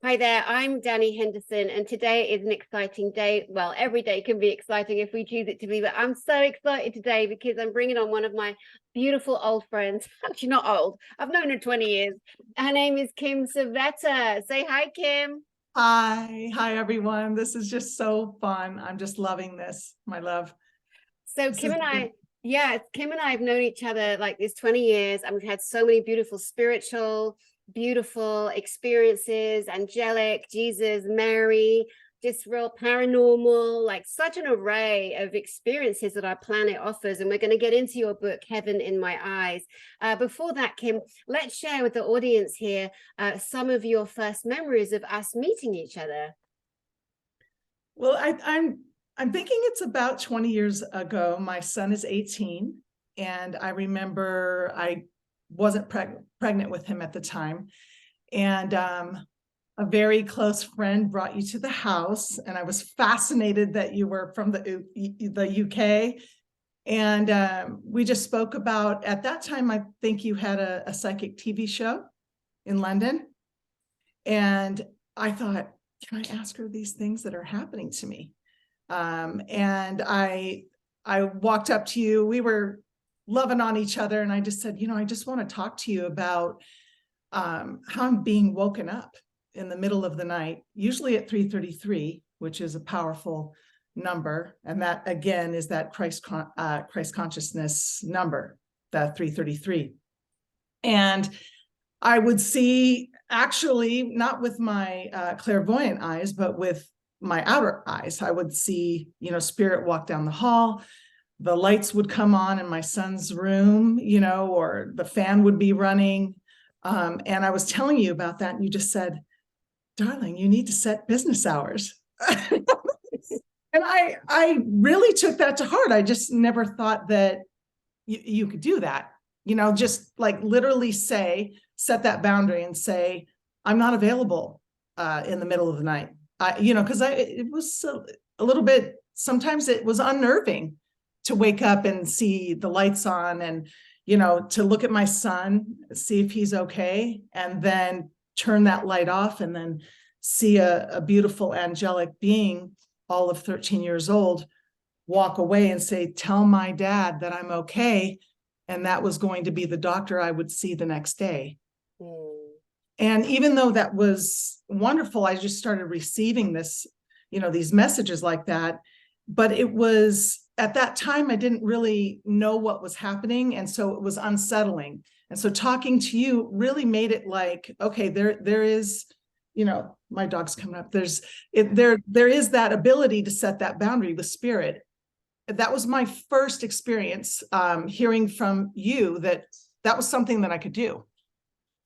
Hi there, I'm Danny Henderson, and today is an exciting day. Well, every day can be exciting if we choose it to be, but I'm so excited today because I'm bringing on one of my beautiful old friends. Actually, not old, I've known her 20 years. Her name is KYMM CIVETTA. Say hi, Kim. Hi everyone. This is just so fun. I'm just loving this, my love. So This Kim is and I, yeah, Kim and I have known each other like this 20 years, and we've had so many beautiful spiritual, beautiful experiences, angelic, Jesus, Mary, just real paranormal, like such an array of experiences that our planet offers. And we're going to get into your book, Heaven in My Eyes. Before that, Kim, let's share with the audience here some of your first memories of us meeting each other. well, I'm thinking it's about 20 years ago. My son is 18, and I remember I wasn't pregnant with him at the time. And a very close friend brought you to the house, and I was fascinated that you were from the UK. And we just spoke about, at that time, I think you had a psychic TV show in London. And I thought, can I ask her these things that are happening to me? And I walked up to you. We were loving on each other, and I just said, I just want to talk to you about how I'm being woken up in the middle of the night, usually at 3:33, which is a powerful number. And that again is that Christ consciousness number, that 3:33. And I would see, actually, not with my clairvoyant eyes, but with my outer eyes. I would see, spirit walk down the hall. The lights would come on in my son's room, or the fan would be running. And I was telling you about that, and you just said, darling, you need to set business hours. And I really took that to heart. I just never thought that you could do that. Just like literally set that boundary and say, I'm not available in the middle of the night. Because it was a little bit, sometimes it was unnerving to wake up and see the lights on, and to look at my son, see if he's okay, and then turn that light off, and then see a beautiful angelic being, all of 13 years old, walk away and say, tell my dad that I'm okay. And that was going to be the doctor I would see the next day. And even though that was wonderful, I just started receiving these messages like that. But it was, at that time, I didn't really know what was happening. And so it was unsettling. And so talking to you really made it like, okay, there is, my dog's coming up. There is that ability to set that boundary with spirit. That was my first experience, hearing from you that was something that I could do.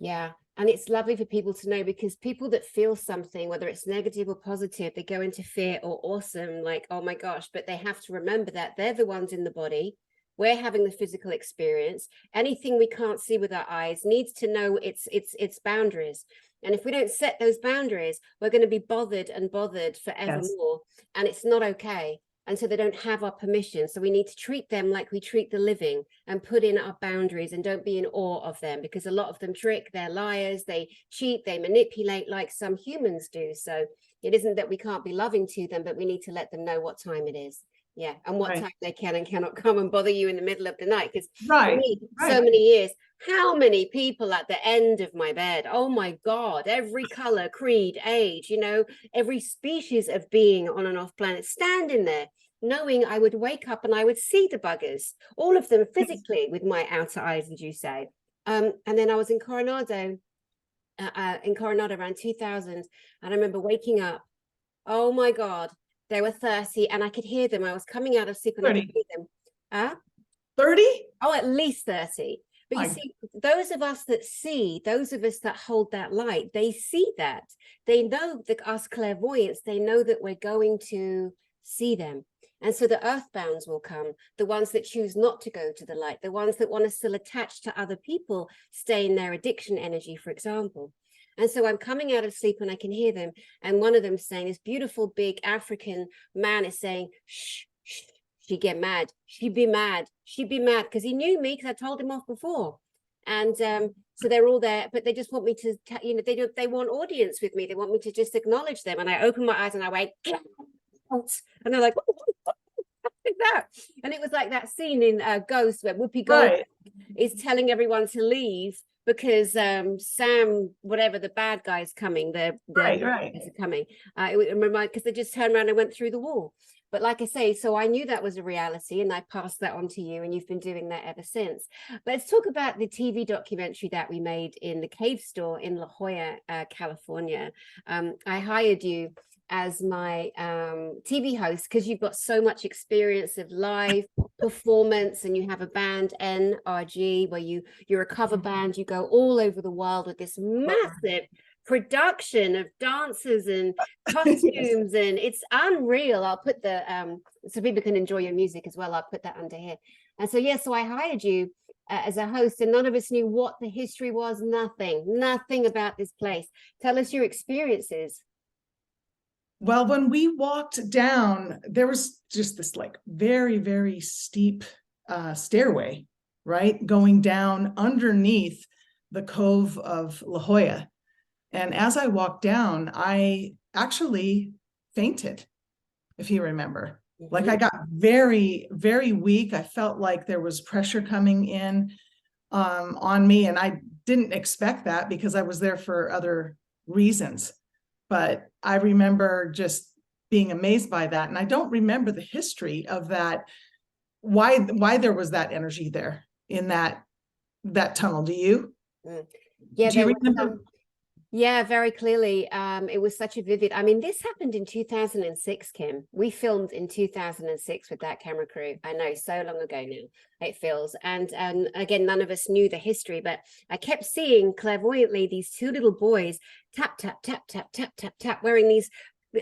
Yeah. And it's lovely for people to know, because people that feel something, whether it's negative or positive, they go into fear or awesome, like, oh my gosh, but they have to remember that they're the ones in the body. We're having the physical experience. Anything we can't see with our eyes needs to know its boundaries. And if we don't set those boundaries, we're going to be bothered and bothered forevermore. Yes. And it's not okay. And so they don't have our permission. So we need to treat them like we treat the living, and put in our boundaries, and don't be in awe of them, because a lot of them trick, they're liars, they cheat, they manipulate like some humans do. So it isn't that we can't be loving to them, but we need to let them know what time it is. Yeah. And what time they can and cannot come and bother you in the middle of the night. Because for me, so many years, how many people at the end of my bed? Oh my God, every color, creed, age, every species of being on and off planet standing there, knowing I would wake up and I would see the buggers, all of them physically with my outer eyes, as you say. And then I was in Coronado around 2000. And I remember waking up, oh my God, they were 30 and I could hear them. I was coming out of sleep and 30. I could hear them. 30? Oh, at least 30. But you see, those of us that see, those of us that hold that light, they see that. They know that us clairvoyants, they know that we're going to see them. And so the earthbounds will come, the ones that choose not to go to the light, the ones that want to still attach to other people, stay in their addiction energy, for example. And so I'm coming out of sleep and I can hear them. And one of them saying, this beautiful big African man is saying, shh, shh. She'd get mad. She'd be mad. She'd be mad, because he knew me, because I told him off before. And so they're all there, but they just want me to, you know, they want audience with me. They want me to just acknowledge them. And I open my eyes and I went, "Get out." And they're like, "What is that?" And it was like that scene in Ghost where Whoopi Goldberg is telling everyone to leave because Sam, whatever, the bad guy's coming, the Right. guys are coming. It reminded, because they just turned around and went through the wall. But like I say, so I knew that was a reality and I passed that on to you, and you've been doing that ever since. Let's talk about the TV documentary that we made in the Cave Store in La Jolla, California. I hired you as my TV host because you've got so much experience of live performance, and you have a band, NRG, where you're a cover band. You go all over the world with this massive production of dancers and costumes, and it's unreal. I'll put the so people can enjoy your music as well. I'll put that under here. And so so I hired you as a host, and none of us knew what the history was. Nothing about this place. Tell us your experiences. Well, when we walked down, there was just this like very, very steep stairway, right, going down underneath the Cove of La Jolla. And as I walked down, I actually fainted, if you remember. Like I got very, very weak. I felt like there was pressure coming in on me, and I didn't expect that because I was there for other reasons. But I remember just being amazed by that. And I don't remember the history of that, why there was that energy there in that tunnel. Do you? Yeah, do you remember? Yeah, very clearly. It was such a vivid. I mean, this happened in 2006, Kim. We filmed in 2006 with that camera crew. I know, so long ago now, it feels. And again, none of us knew the history, but I kept seeing clairvoyantly these two little boys tap, tap, tap, tap, tap, tap, tap, wearing these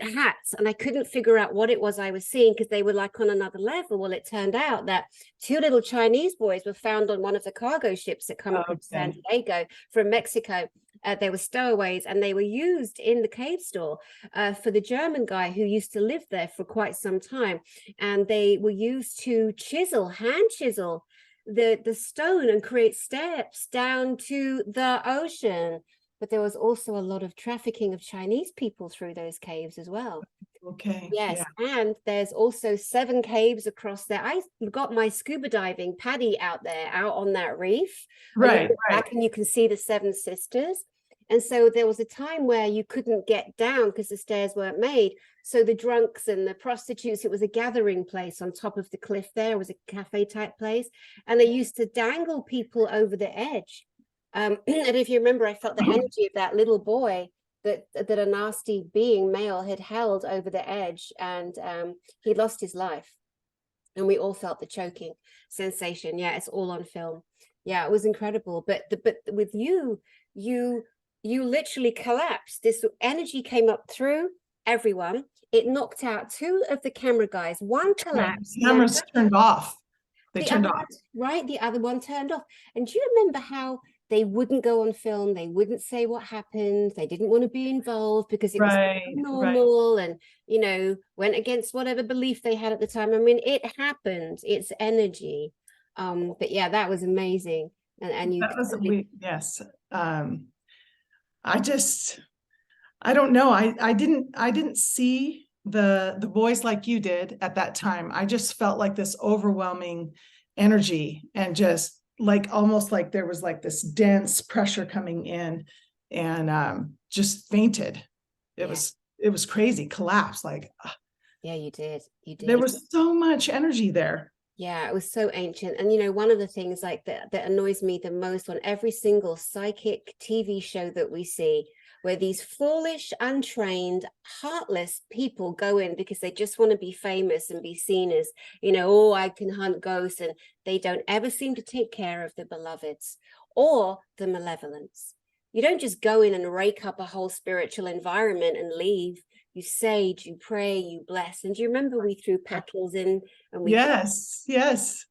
hats, and I couldn't figure out what it was I was seeing because they were like on another level. Well, it turned out that two little Chinese boys were found on one of the cargo ships that come from San Diego from Mexico. They were stowaways, and they were used in the Cave Store for the German guy who used to live there for quite some time. And they were used to hand chisel the stone and create steps down to the ocean. But there was also a lot of trafficking of Chinese people through those caves as well. Okay. Yes, yeah. And there's also 7 caves across there. I got my scuba diving paddy out there, out on that reef. Right, back and you can see the 7 sisters. And so there was a time where you couldn't get down because the stairs weren't made. So the drunks and the prostitutes, it was a gathering place on top of the cliff there. It was a cafe type place. And they used to dangle people over the edge. And if you remember, I felt the energy of that little boy that a nasty being, male, had held over the edge, and he lost his life. And we all felt the choking sensation. Yeah, it's all on film. Yeah, it was incredible. But with you literally collapsed. This energy came up through everyone. It knocked out 2 of the camera guys. One collapsed. The cameras turned off. They turned off. Right, the other one turned off. And do you remember how they wouldn't go on film? They wouldn't say what happened. They didn't want to be involved because it was normal and, you know, went against whatever belief they had at the time. I mean, it happened. It's energy. But yeah, that was amazing. And you that was yes. I don't know. I didn't see the boys like you did at that time. I just felt like this overwhelming energy, and just like almost like there was like this dense pressure coming in, and just fainted. It was crazy, collapsed. Like, yeah, you did. There was so much energy there. Yeah, it was so ancient. And, you know, one of the things like that annoys me the most on every single psychic TV show that we see, where these foolish, untrained, heartless people go in because they just want to be famous and be seen as, you know, oh, I can hunt ghosts, and they don't ever seem to take care of the beloveds or the malevolence. You don't just go in and rake up a whole spiritual environment and leave. You sage, you pray, you bless. And do you remember we threw paddles in? And we yes,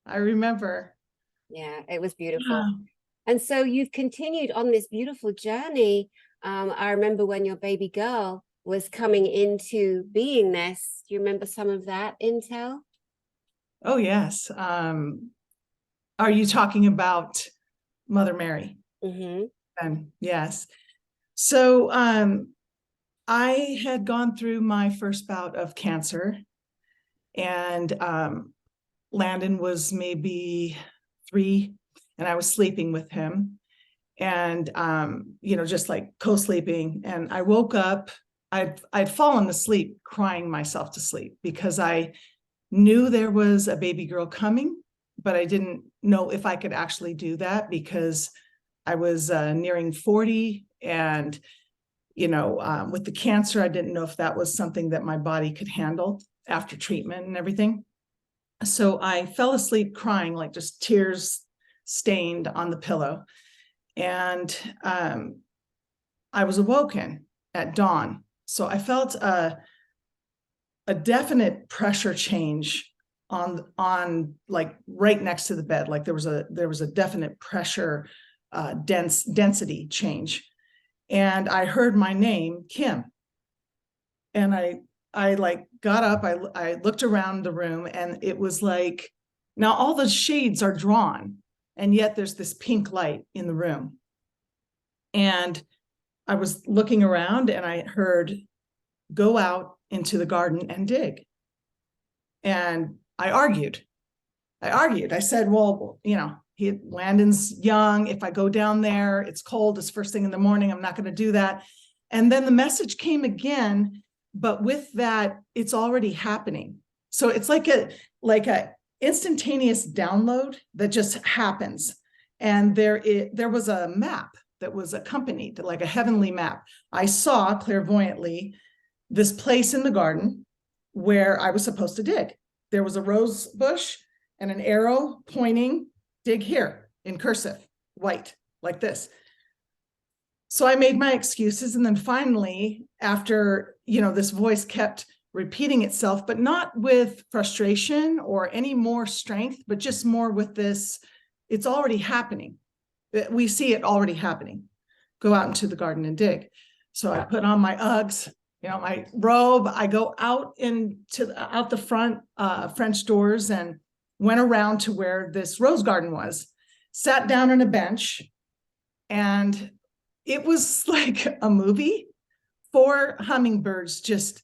I remember. Yeah, it was beautiful. Yeah. And so you've continued on this beautiful journey. I remember when your baby girl was coming into beingness. Do you remember some of that intel? Oh, yes. Are you talking about Mother Mary. Mm-hmm. Yes. So I had gone through my first bout of cancer, and Landon was maybe 3, and I was sleeping with him, and just like co-sleeping. And I woke up. I'd fallen asleep crying myself to sleep because I knew there was a baby girl coming, but I didn't know if I could actually do that because I was nearing 40, and with the cancer, I didn't know if that was something that my body could handle after treatment and everything. So I fell asleep crying, like just tears stained on the pillow. And I was awoken at dawn. So I felt a definite pressure change on like right next to the bed. Like there was a definite pressure density change. And I heard my name, Kim. And I like got up, I looked around the room, and it was like, now all the shades are drawn, and yet there's this pink light in the room. And I was looking around, and I heard, go out into the garden and dig. And I argued. I said, well, Landon's young. If I go down there, it's cold. It's first thing in the morning. I'm not going to do that. And then the message came again, but with that, it's already happening. So it's like a instantaneous download that just happens. And there was a map that was accompanied, like a heavenly map. I saw clairvoyantly this place in the garden where I was supposed to dig. There was a rose bush and an arrow pointing, dig here, in cursive, white, like this. So I made my excuses. And then finally, after, this voice kept repeating itself, but not with frustration or any more strength, but just more with this, it's already happening. We see it already happening. Go out into the garden and dig. So I put on my Uggs, my robe. I go out out the front French doors and went around to where this rose garden was, sat down on a bench, and it was like a movie. 4 hummingbirds just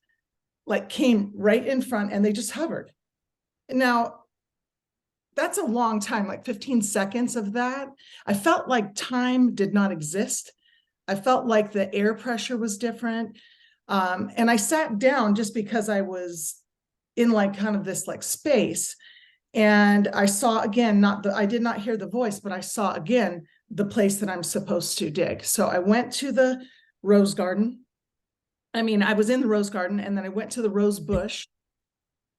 like came right in front, and they just hovered. Now, that's a long time, like 15 seconds of that. I felt like time did not exist. I felt like the air pressure was different. And I sat down just because I was in like kind of this like space. And I saw again, I did not hear the voice, but I saw again the place that I'm supposed to dig. So I went to the rose garden. I was in the rose garden, and then I went to the rose bush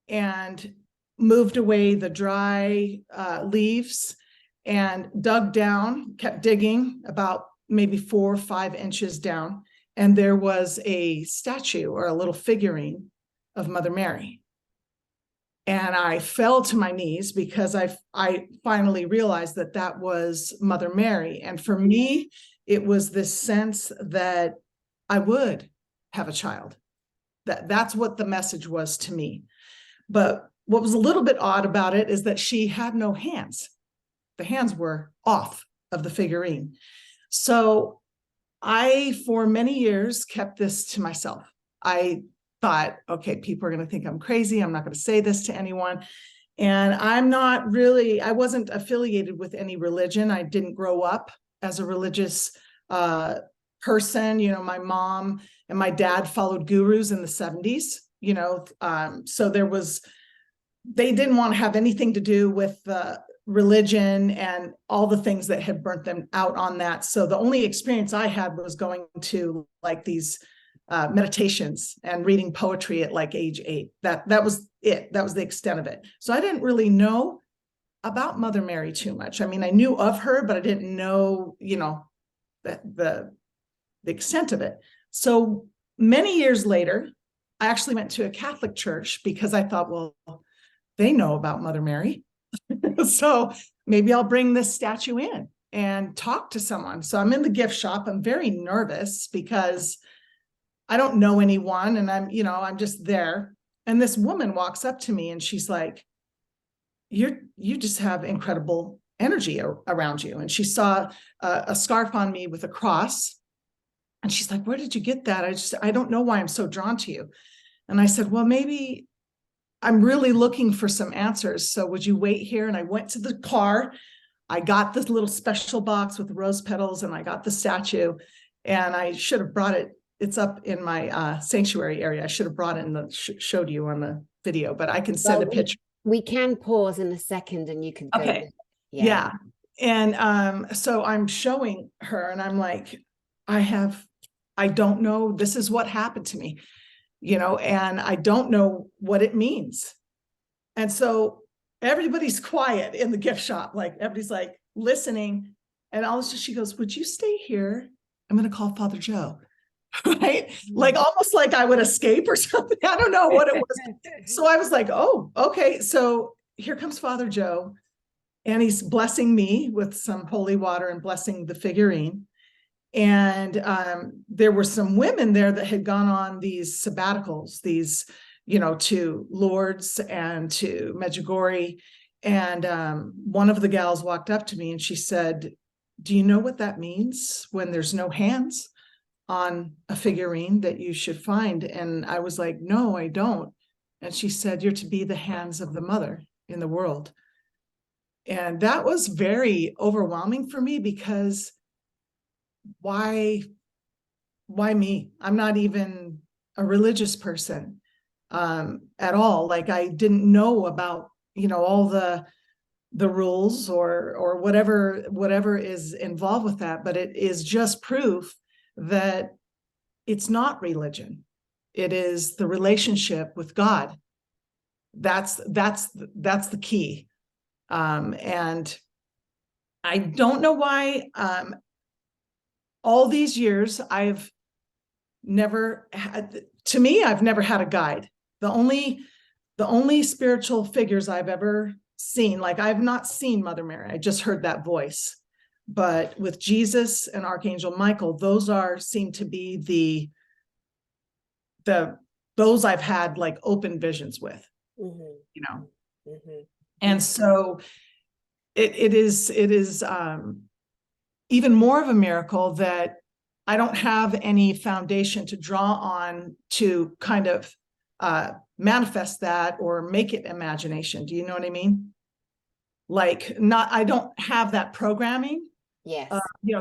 and moved away the dry leaves and dug down, kept digging about maybe 4 or 5 inches down. And there was a statue or a little figurine of Mother Mary. And I fell to my knees because I finally realized that was Mother Mary. And for me, it was this sense that I would have a child. That's what the message was to me. But what was a little bit odd about it is that she had no hands. The hands were off of the figurine. So I, for many years, kept this to myself. I thought, okay, people are going to think I'm crazy. I'm not going to say this to anyone. And I wasn't affiliated with any religion. I didn't grow up as a religious person. My mom and my dad followed gurus in the 70s, so they didn't want to have anything to do with religion and all the things that had burnt them out on that. So the only experience I had was going to like these meditations and reading poetry at like age 8. That was it. That was the extent of it. So I didn't really know about Mother Mary too much. I knew of her, but I didn't know, the extent of it. So many years later, I actually went to a Catholic church because I thought, well, they know about Mother Mary. So maybe I'll bring this statue in and talk to someone. So I'm in the gift shop. I'm very nervous because I don't know anyone, and I'm just there. And this woman walks up to me and she's like, you just have incredible energy around you. And she saw a scarf on me with a cross. And she's like, where did you get that? I don't know why I'm so drawn to you. And I said, well, maybe I'm really looking for some answers. So would you wait here? And I went to the car. I got this little special box with rose petals, and I got the statue, and I should have brought it. It's up in my sanctuary area. I should have brought it and showed you on the video, but I can send a picture. We can pause in a second and you can go. Okay. Yeah. And so I'm showing her, and I'm like, I don't know. This is what happened to me, and I don't know what it means. And so everybody's quiet in the gift shop. Like, everybody's like listening. And all of a sudden she goes, would you stay here? I'm going to call Father Joe. Right? Like, almost like I would escape or something. I don't know what it was. So I was like, oh, okay. So here comes Father Joe, and he's blessing me with some holy water and blessing the figurine. And there were some women there that had gone on these sabbaticals, to Lourdes and to Medjugorje. And one of the gals walked up to me and she said, do you know what that means when there's no hands on a figurine that you should find? And I was like, no, I don't. And she said, you're to be the hands of the mother in the world. And that was very overwhelming for me, because why me? I'm not even a religious person at all. Like, I didn't know about, all the rules or whatever is involved with that, but it is just proof that it's not religion. It is the relationship with God. That's the key. And I don't know why, all these years, I've never had a guide. The only spiritual figures I've ever seen, like, I've not seen Mother Mary. I just heard that voice. But with Jesus and Archangel Michael, those seem to be those I've had like open visions with, And so it is even more of a miracle that I don't have any foundation to draw on to kind of manifest that or make it imagination. Do you know what I mean? Like, I don't have that programming. Yes.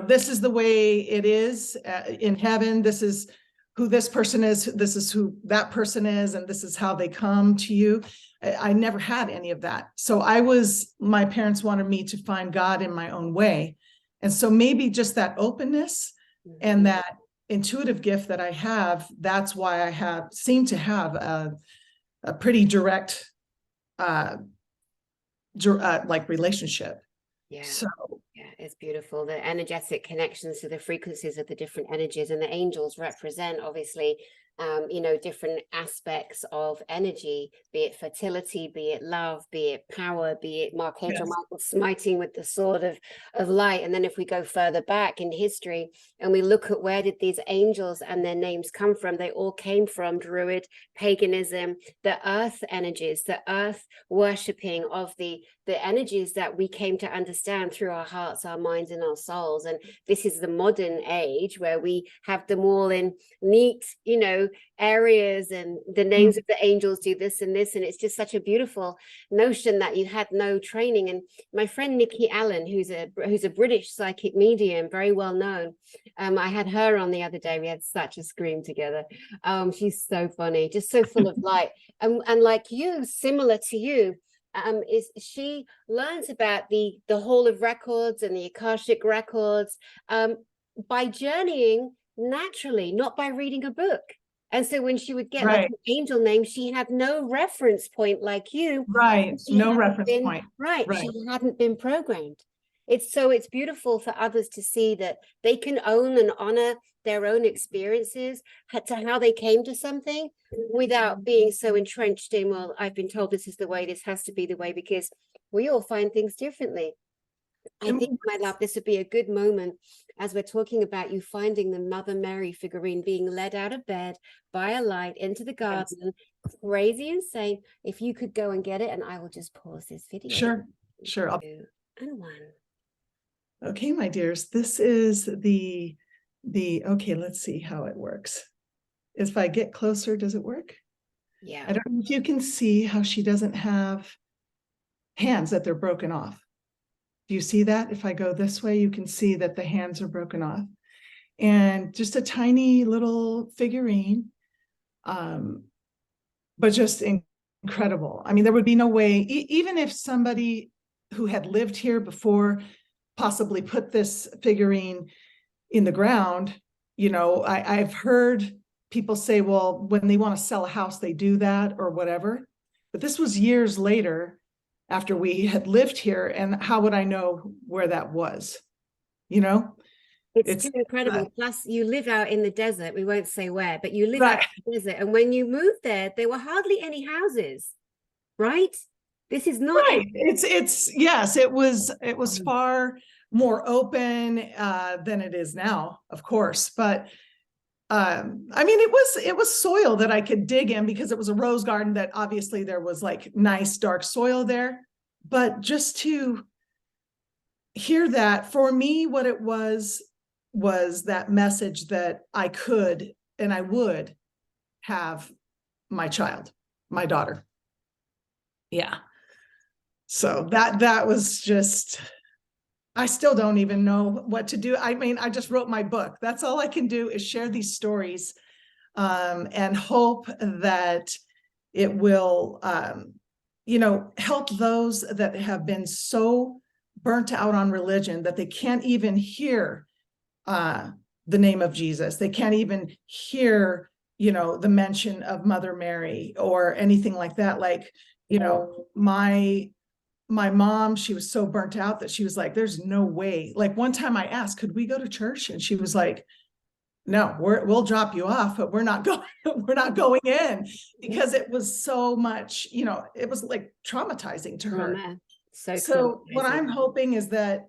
This is the way it is in heaven. This is who this person is. This is who that person is. And this is how they come to you. I never had any of that. So my parents wanted me to find God in my own way. And so maybe just that openness and that intuitive gift that I have, that's why I seem to have a pretty direct, like, relationship. Yeah. So yeah, it's beautiful. The energetic connections to the frequencies of the different energies, and the angels represent, obviously, different aspects of energy, be it fertility, be it love, be it power, be it Archangel Michael smiting with the sword of light. And then if we go further back in history and we look at where did these angels and their names come from, they all came from Druid paganism, the earth energies, the earth worshipping of the energies that we came to understand through our hearts, our minds, and our souls. And this is the modern age where we have them all in neat, areas, and the names of the angels do this and this. And it's just such a beautiful notion that you had no training. And my friend Nikki Allen, who's a British psychic medium, very well known, I had her on the other day. We had such a scream together. She's so funny, just so full of light, and like you, similar to you. Is she learns about the Hall of Records and the Akashic Records by journeying naturally, not by reading a book. And so when she would get like an angel name, she had no reference point like you. Right. No reference point. Right. She hadn't been programmed. It's beautiful for others to see that they can own and honor their own experiences to how they came to something without being so entrenched in, well, I've been told this is the way, this has to be the way, because we all find things differently. I think, my love, this would be a good moment as we're talking about you finding the Mother Mary figurine being led out of bed by a light into the garden. Crazy insane. If you could go and get it, and I will just pause this video. Sure. and 1. Okay, my dears, this is the, okay, let's see how it works. If I get closer, does it work? Yeah. I don't know if you can see how she doesn't have hands, that they're broken off. Do you see that? If I go this way, you can see that the hands are broken off. And just a tiny little figurine, but just incredible. I mean, there would be no way, even if somebody who had lived here before possibly put this figurine in the ground, you know, I've heard people say, well, when they want to sell a house, they do that or whatever. But this was years later after we had lived here. And how would I know where that was? You know, It's too incredible. Plus, you live out in the desert. We won't say where, but you live right. out in the desert. And when you moved there were hardly any houses, right? This is not right. It's yes, it was far more open than it is now, of course. But I mean, it was soil that I could dig in, because it was a rose garden that obviously there was like nice dark soil there. But just to hear that, for me, what it was that message that I could and I would have my child, my daughter. Yeah. So that was just, I still don't even know what to do. I mean, I just wrote my book. That's all I can do, is share these stories, and hope that it will, you know, help those that have been so burnt out on religion that they can't even hear the name of Jesus. They can't even hear, you know, the mention of Mother Mary or anything like that. Like, you know, my mom, she was so burnt out that she was like, there's no way. Like one time I asked, could we go to church? And she was like, no, we'll drop you off, but we're not going in, because it was so much, you know, it was like traumatizing to her. So what I'm hoping is that,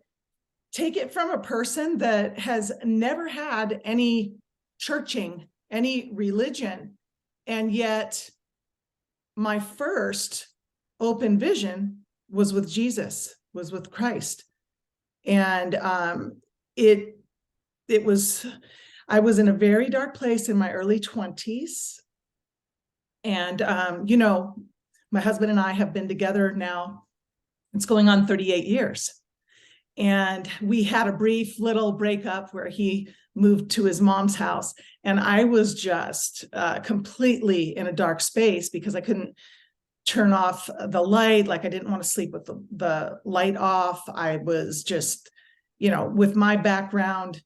take it from a person that has never had any churching, any religion, and yet my first open vision was with Jesus, was with Christ. And it was, I was in a very dark place in my early 20s. And you know, my husband and I have been together now, it's going on 38 years. And we had a brief little breakup where he moved to his mom's house. And I was just completely in a dark space, because I couldn't turn off the light. Like I didn't want to sleep with the light off. I was just, you know, with my background,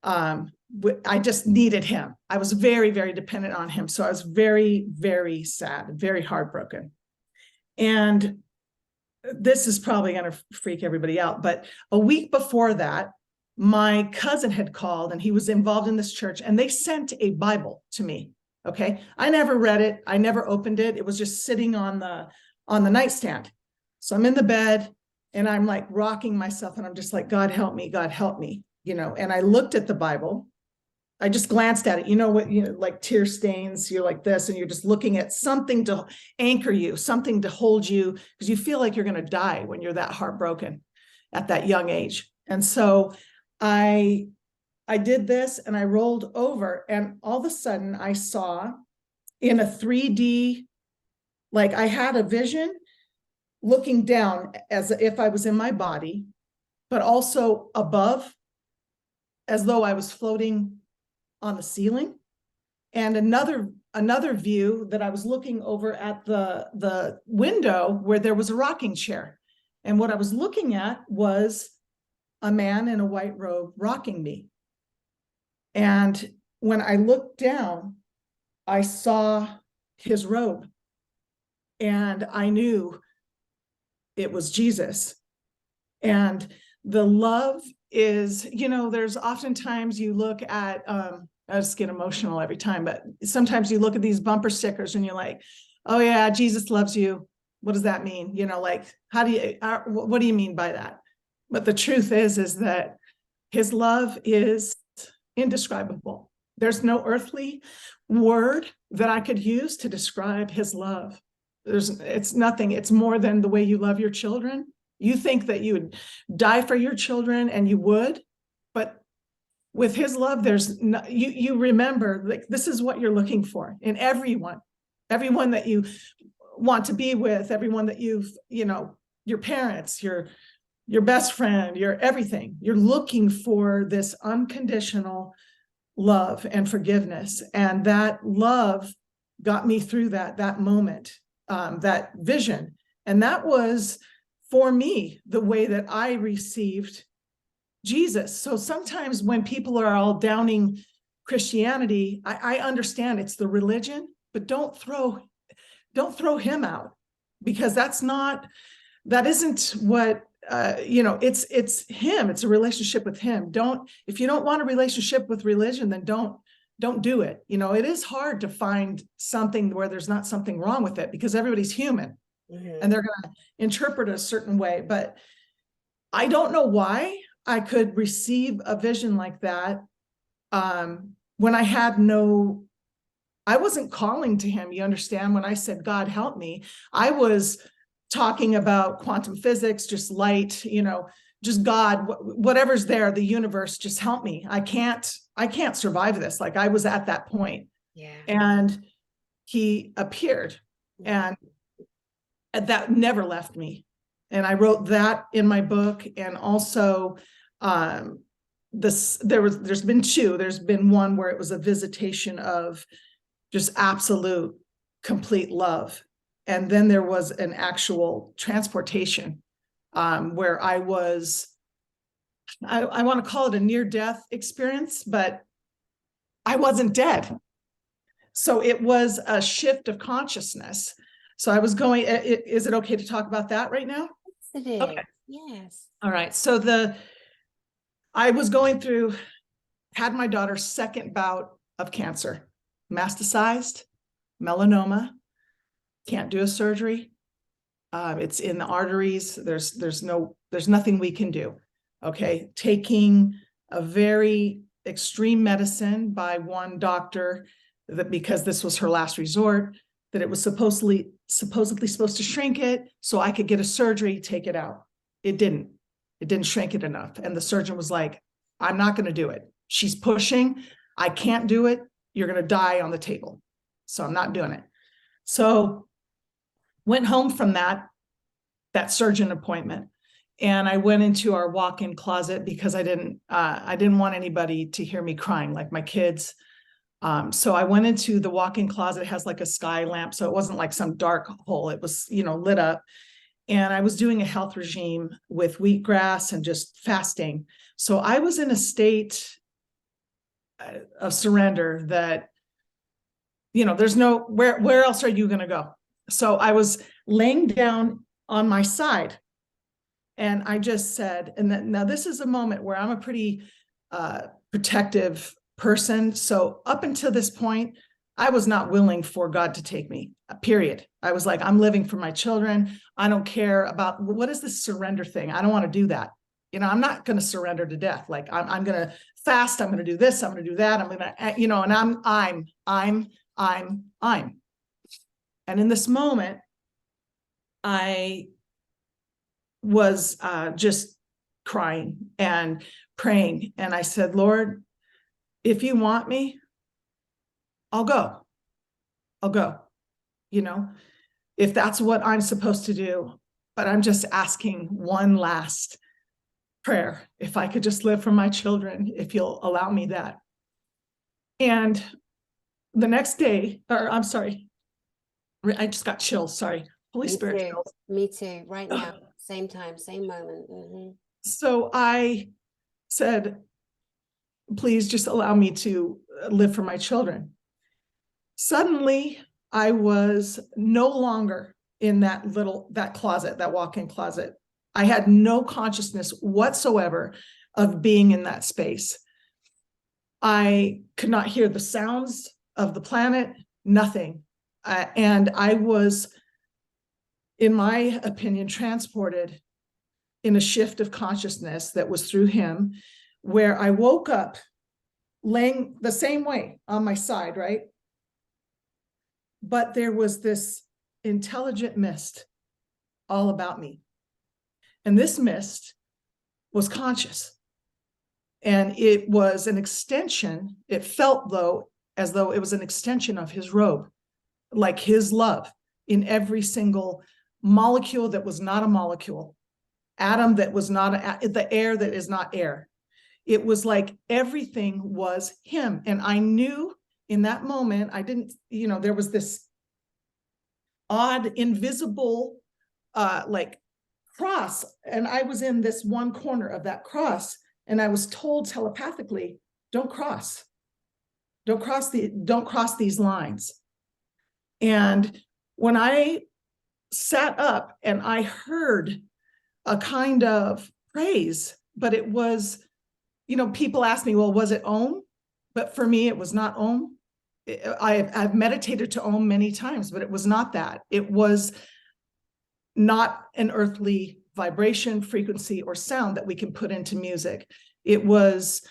I just needed him. I was very, very dependent on him. So I was very, very sad, very heartbroken. And this is probably going to freak everybody out, but a week before that, my cousin had called, and he was involved in this church, and they sent a Bible to me. Okay. I never read it. I never opened it. It was just sitting on the nightstand. So I'm in the bed and I'm like rocking myself, and I'm just like, God help me, you know. And I looked at the Bible. I just glanced at it. You know what, you know, like tear stains, you're like this, and you're just looking at something to anchor you, something to hold you, because you feel like you're going to die when you're that heartbroken at that young age. And so I did this, and I rolled over, and all of a sudden I saw in a 3D, like I had a vision looking down as if I was in my body, but also above, as though I was floating on the ceiling, and another view that I was looking over at the window where there was a rocking chair. And what I was looking at was a man in a white robe rocking me. And when I looked down, I saw his robe, and I knew it was Jesus. And the love is, you know, there's oftentimes you look at, I just get emotional every time, but sometimes you look at these bumper stickers and you're like, oh yeah, Jesus loves you. What does that mean? You know, like, what do you mean by that? But the truth is that his love is indescribable. There's no earthly word that I could use to describe his love. It's nothing. It's more than the way you love your children. You think that you would die for your children, and you would, but with his love, there's no, you remember, like, this is what you're looking for in everyone that you want to be with, everyone that you've, your parents, your best friend, your everything. You're looking for this unconditional love and forgiveness. And that love got me through that moment, that vision. And that was, for me, the way that I received Jesus. So sometimes when people are all downing Christianity, I understand it's the religion, but don't throw him out, because that isn't what, it's him. It's a relationship with him. If you don't want a relationship with religion, then don't do it. It is hard to find something where there's not something wrong with it, because everybody's human, and they're going to interpret it a certain way. But I don't know why I could receive a vision like that when I wasn't calling to him. You understand? When I said, God, help me, I was talking about quantum physics, just light, just God, whatever's there, the universe, just help me. I can't survive this. Like, I was at that point. Yeah. And he appeared, and that never left me. And I wrote that in my book. And also, there's been two. There's been one where it was a visitation of just absolute, complete love. And then there was an actual transportation where I want to call it a near-death experience, but I wasn't dead. So it was a shift of consciousness. So I was going, is it okay to talk about that right now? Yes, it is. Okay. Yes. All right. So I was going through, had my daughter's second bout of cancer, metastasized, melanoma, can't do a surgery. It's in the arteries. There's nothing we can do. Okay. Taking a very extreme medicine by one doctor, that because this was her last resort, that it was supposedly supposed to shrink it so I could get a surgery, take it out. It didn't shrink it enough. And the surgeon was like, I'm not going to do it. She's pushing. I can't do it. You're going to die on the table. So I'm not doing it. So went home from that surgeon appointment, and I went into our walk-in closet because I didn't want anybody to hear me crying, like my kids. So I went into the walk-in closet. It has like a sky lamp, so it wasn't like some dark hole. It was, lit up. And I was doing a health regime with wheatgrass and just fasting. So I was in a state of surrender that, there's no, where else are you going to go? So I was laying down on my side, and I just said, now this is a moment where I'm a pretty protective person. So up until this point, I was not willing for God to take me, period. I was like, I'm living for my children. I don't care about, what is this surrender thing? I don't want to do that. I'm not going to surrender to death. Like, I'm going to fast. I'm going to do this. I'm going to do that. I'm going to, and I'm. And in this moment, I was just crying and praying. And I said, Lord, if you want me, I'll go. If that's what I'm supposed to do. But I'm just asking one last prayer. If I could just live for my children, if you'll allow me that. And the next day, or I'm sorry, I just got chills. Sorry. Holy Spirit chills. Me too. Right now. Same time, same moment. Mm-hmm. So I said, please just allow me to live for my children. Suddenly, I was no longer in that closet, that walk-in closet. I had no consciousness whatsoever of being in that space. I could not hear the sounds of the planet, nothing. And I was, in my opinion, transported in a shift of consciousness that was through him, where I woke up laying the same way on my side, right? But there was this intelligent mist all about me. And this mist was conscious. And it was an extension. It felt, though, as though it was an extension of his robe, like his love in every single molecule that was not a molecule, atom that was not the air that is not air. It was like everything was him. And I knew in that moment, I didn't, there was this odd, invisible, like cross. And I was in this one corner of that cross. And I was told telepathically, don't cross these lines. And when I sat up and I heard a kind of praise, but it was, people ask me, well, was it Om? But for me, it was not Om. I've meditated to Om many times, but it was not that. It was not an earthly vibration, frequency, or sound that we can put into music. It was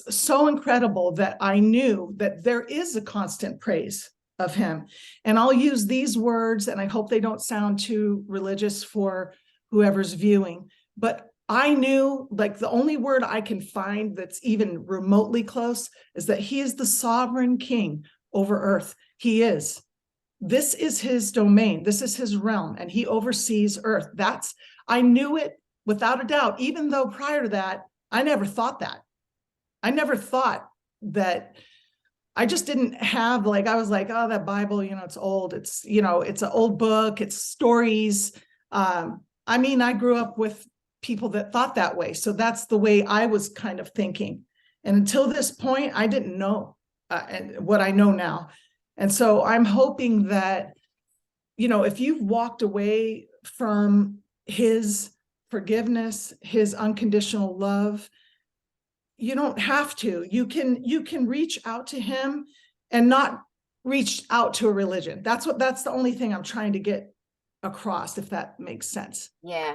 so incredible that I knew that there is a constant praise of him. And I'll use these words, and I hope they don't sound too religious for whoever's viewing, but I knew, like, the only word I can find that's even remotely close is that he is the sovereign king over earth. He is. This is his domain. This is his realm, and he oversees earth. I knew it without a doubt, even though prior to that, I never thought that. I never thought that. I just didn't have, I was like, oh, that Bible, it's old. It's, it's an old book. It's stories. I grew up with people that thought that way. So that's the way I was kind of thinking. And until this point, I didn't know what I know now. And so I'm hoping that, if you've walked away from his forgiveness, his unconditional love, you don't have to. You can reach out to him and not reach out to a religion. That's the only thing I'm trying to get across, if that makes sense. Yeah.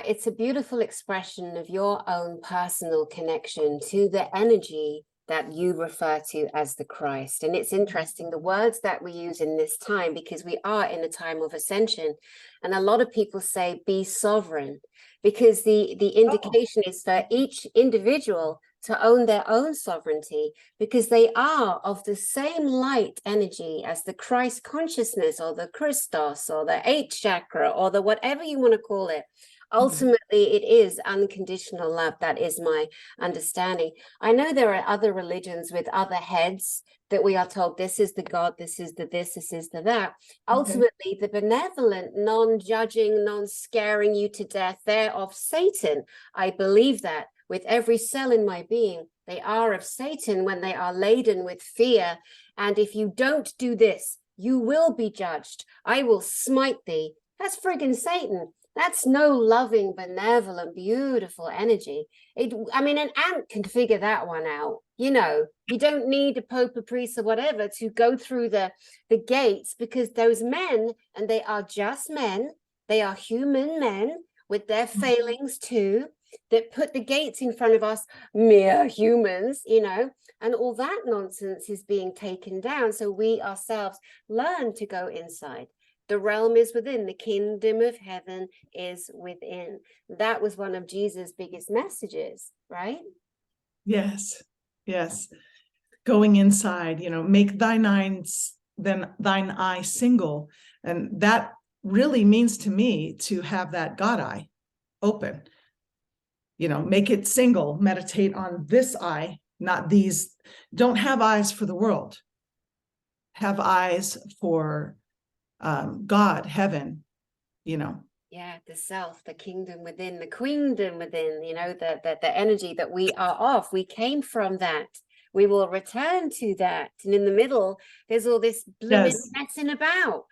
It's a beautiful expression of your own personal connection to the energy that you refer to as the Christ. And it's interesting, the words that we use in this time, because we are in a time of ascension. And a lot of people say, be sovereign, because the indication is for each individual to own their own sovereignty, because they are of the same light energy as the Christ consciousness, or the Christos, or the 8th chakra, or the whatever you want to call it. Ultimately, it is unconditional love. That is my understanding. I know there are other religions with other heads that we are told, this is the God, this is the this is the that. Ultimately, the benevolent, non-judging, non-scaring you to death, they're of Satan. I believe that with every cell in my being. They are of Satan when they are laden with fear. And if you don't do this, you will be judged. I will smite thee. That's friggin' Satan. That's no loving, benevolent, beautiful energy. An ant can figure that one out. You don't need a pope, a priest, or whatever to go through the gates, because those men, and they are just men, they are human men with their failings too, that put the gates in front of us, mere humans, and all that nonsense is being taken down. So we ourselves learn to go inside. The realm is within. The kingdom of heaven is within. That was one of Jesus' biggest messages, right? Yes. Going inside, make thine eye single. And that really means to me to have that God eye open. Make it single, meditate on this eye, not these. Don't have eyes for the world. Have eyes for God, heaven, Yeah, the self, the kingdom within, the queendom within, the energy that we are of. We came from that. We will return to that. And in the middle, there's all this blooming messing about.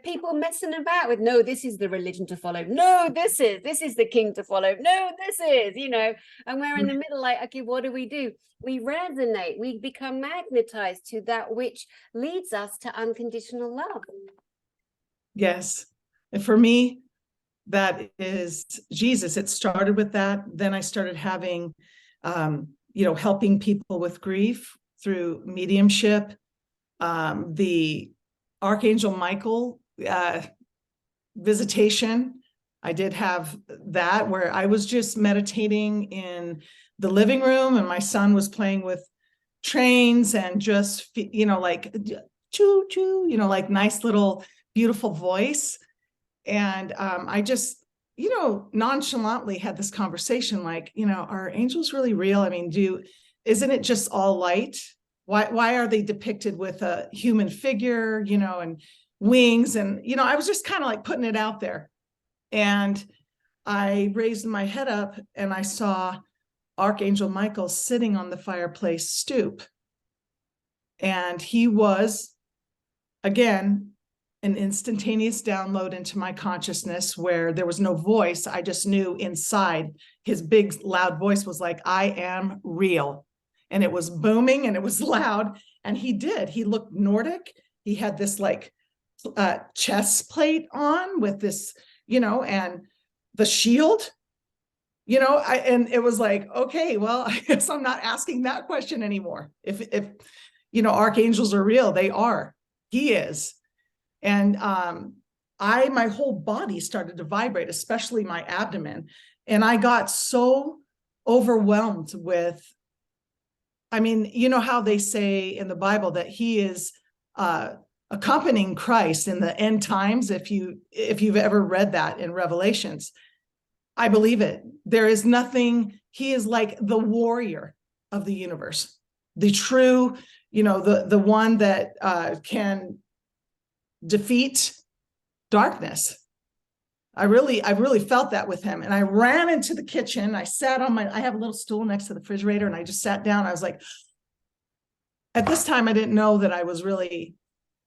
People messing about with, no, this is the religion to follow. No, this is the king to follow. No, this is, and we're in the middle, like, okay, what do? We resonate. We become magnetized to that which leads us to unconditional love. Yes. And for me, that is Jesus. It started with that. Then I started having, helping people with grief through mediumship. The Archangel Michael visitation. I did have that where I was just meditating in the living room and my son was playing with trains and just, like choo choo, like nice little beautiful voice. And I just, nonchalantly had this conversation like, are angels really real? I mean, isn't it just all light? Why are they depicted with a human figure, and wings? And, I was just kind of like putting it out there. And I raised my head up and I saw Archangel Michael sitting on the fireplace stoop. And he was, again, an instantaneous download into my consciousness where there was no voice. I just knew inside his big loud voice was like, I am real. And it was booming and it was loud. And he looked Nordic. He had this like chest plate on with this, and the shield, and it was like, okay, well, I guess I'm not asking that question anymore. If archangels are real, they are. He is. And my whole body started to vibrate, especially my abdomen. And I got so overwhelmed with, how they say in the Bible that he is accompanying Christ in the end times. If you've ever read that in Revelations, I believe it. There is nothing, he is like the warrior of the universe, the true, the one that can defeat darkness. I really felt that with him. And I ran into the kitchen. I sat on I have a little stool next to the refrigerator and I just sat down. I was like, at this time, I didn't know that I was really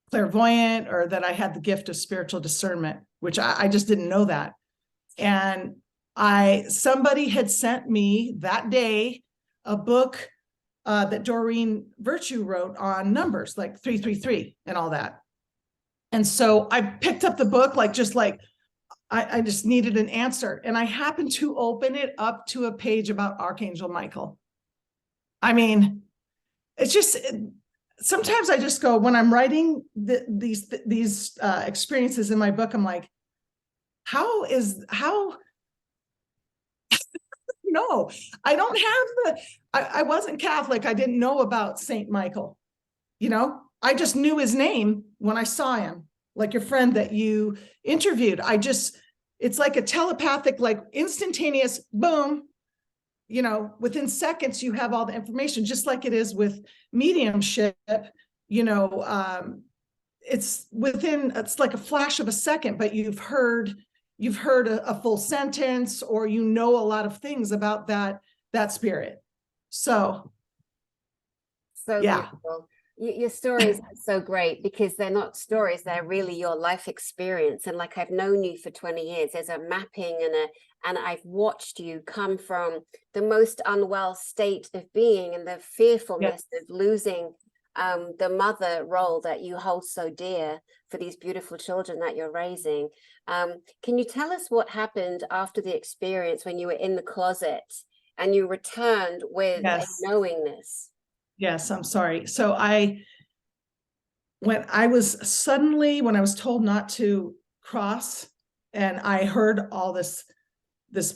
clairvoyant or that I had the gift of spiritual discernment, which I just didn't know that. And somebody had sent me that day a book that Doreen Virtue wrote on numbers, like 333 and all that. And so I picked up the book, I just needed an answer. And I happened to open it up to a page about Archangel Michael. It's just, sometimes I just go, when I'm writing these experiences in my book, I'm like, how no, I don't have I wasn't Catholic. I didn't know about Saint Michael. I just knew his name when I saw him, like your friend that you interviewed. It's like a telepathic, like instantaneous boom, within seconds, you have all the information, just like it is with mediumship, it's like a flash of a second, but you've heard a full sentence, or a lot of things about that spirit. So yeah. Beautiful. Your stories are so great because they're not stories, they're really your life experience. And like, I've known you for 20 years, there's a mapping and I've watched you come from the most unwell state of being and the fearfulness of losing the mother role that you hold so dear for these beautiful children that you're raising. Can you tell us what happened after the experience when you were in the closet and you returned with a knowingness? Yes, I'm sorry. So when I was told not to cross, and I heard all this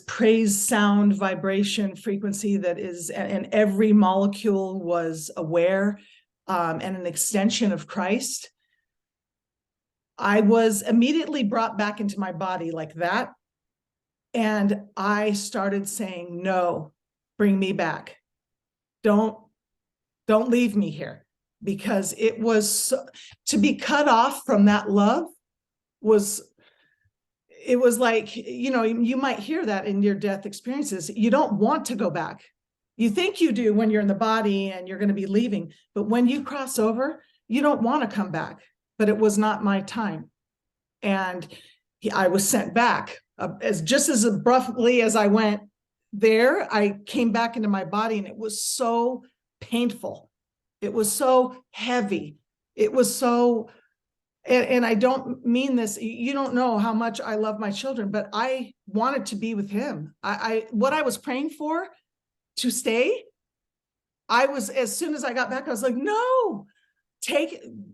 praise sound vibration frequency that is, and every molecule was aware and an extension of Christ, I was immediately brought back into my body like that. And I started saying, no, bring me back. Don't leave me here, because it was to be cut off from that love it was like, you might hear that in your death experiences. You don't want to go back. You think you do when you're in the body and you're going to be leaving, but when you cross over, you don't want to come back. But it was not my time. And I was sent back just as abruptly as I went there. I came back into my body and it was so painful. It was so heavy. It was so, and I don't mean this, you don't know how much I love my children, but I wanted to be with him. What I was praying for to stay, as soon as I got back, I was like, no,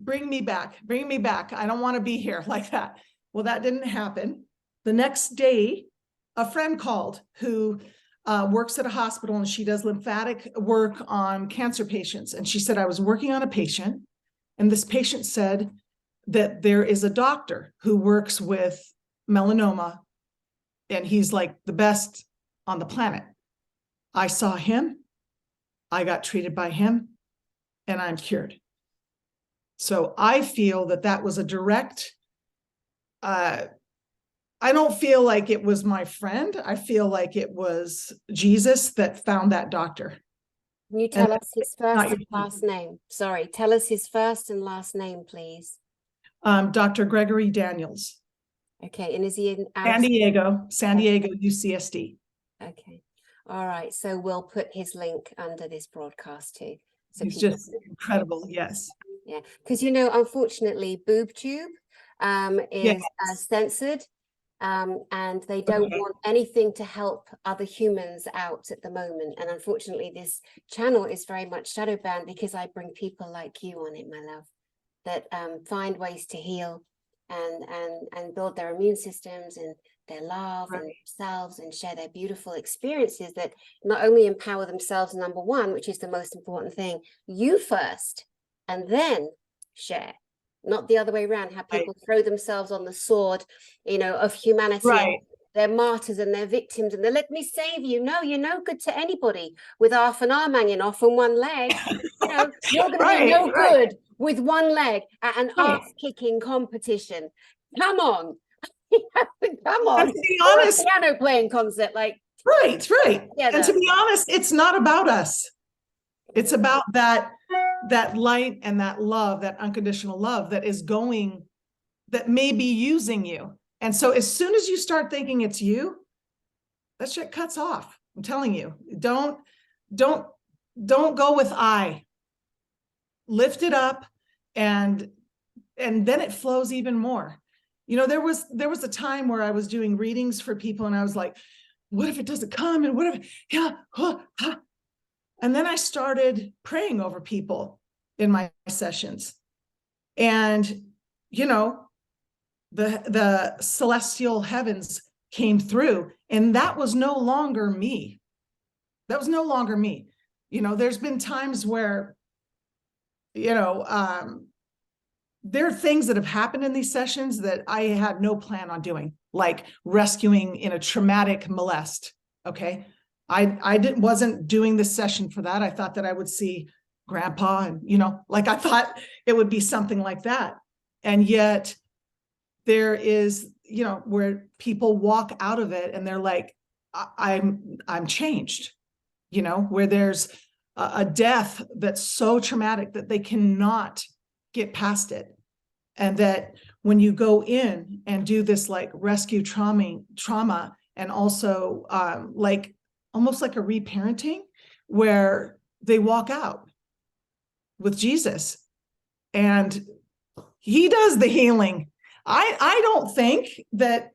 bring me back. I don't want to be here like that. Well, that didn't happen. The next day, a friend called who works at a hospital, and she does lymphatic work on cancer patients. And she said, I was working on a patient, and this patient said that there is a doctor who works with melanoma, and he's like the best on the planet. I saw him, I got treated by him, and I'm cured. So I feel that that was a direct, I don't feel like it was my friend. I feel like it was Jesus that found that doctor. Can you tell us his first and your last name? Sorry, tell us his first and last name, please. Dr. Gregory Daniels. Okay, and is he in San Diego, UCSD. Okay, all right. So we'll put his link under this broadcast too. So He's just incredible. Yes. Yeah, because unfortunately, BoobTube is censored. And they don't want anything to help other humans out at the moment. And unfortunately, this channel is very much shadow banned because I bring people like you on it, my love, that find ways to heal and build their immune systems and their love and themselves, and share their beautiful experiences that not only empower themselves, number one, which is the most important thing, you first, and then share. Not the other way around, how people throw themselves on the sword, of humanity. They're martyrs and they're victims, and they let me save you. No, you're no good to anybody with half an arm hanging off and one leg. You're going to be no good with one leg at an ass-kicking competition. Come on. Come on. And to be honest, piano playing concert, like right. And to be honest, it's not about us. It's about that light and that love, that unconditional love that is going, that may be using you. And so as soon as you start thinking it's you, that shit cuts off. I'm telling you, don't go with I. Lift it up, and then it flows even more. There was a time where I was doing readings for people, and I was like, what if it doesn't come? And what if, and then I started praying over people in my sessions. And, the celestial heavens came through, and that was no longer me. There's been times where, there are things that have happened in these sessions that I had no plan on doing, like rescuing in a traumatic molest. Okay. I wasn't doing this session for that. I thought that I would see grandpa, and, I thought it would be something like that. And yet there is, where people walk out of it and they're like, I'm changed, where there's a death that's so traumatic that they cannot get past it. And that when you go in and do this like rescue trauma and also almost like a reparenting, where they walk out with Jesus and he does the healing. I don't think that,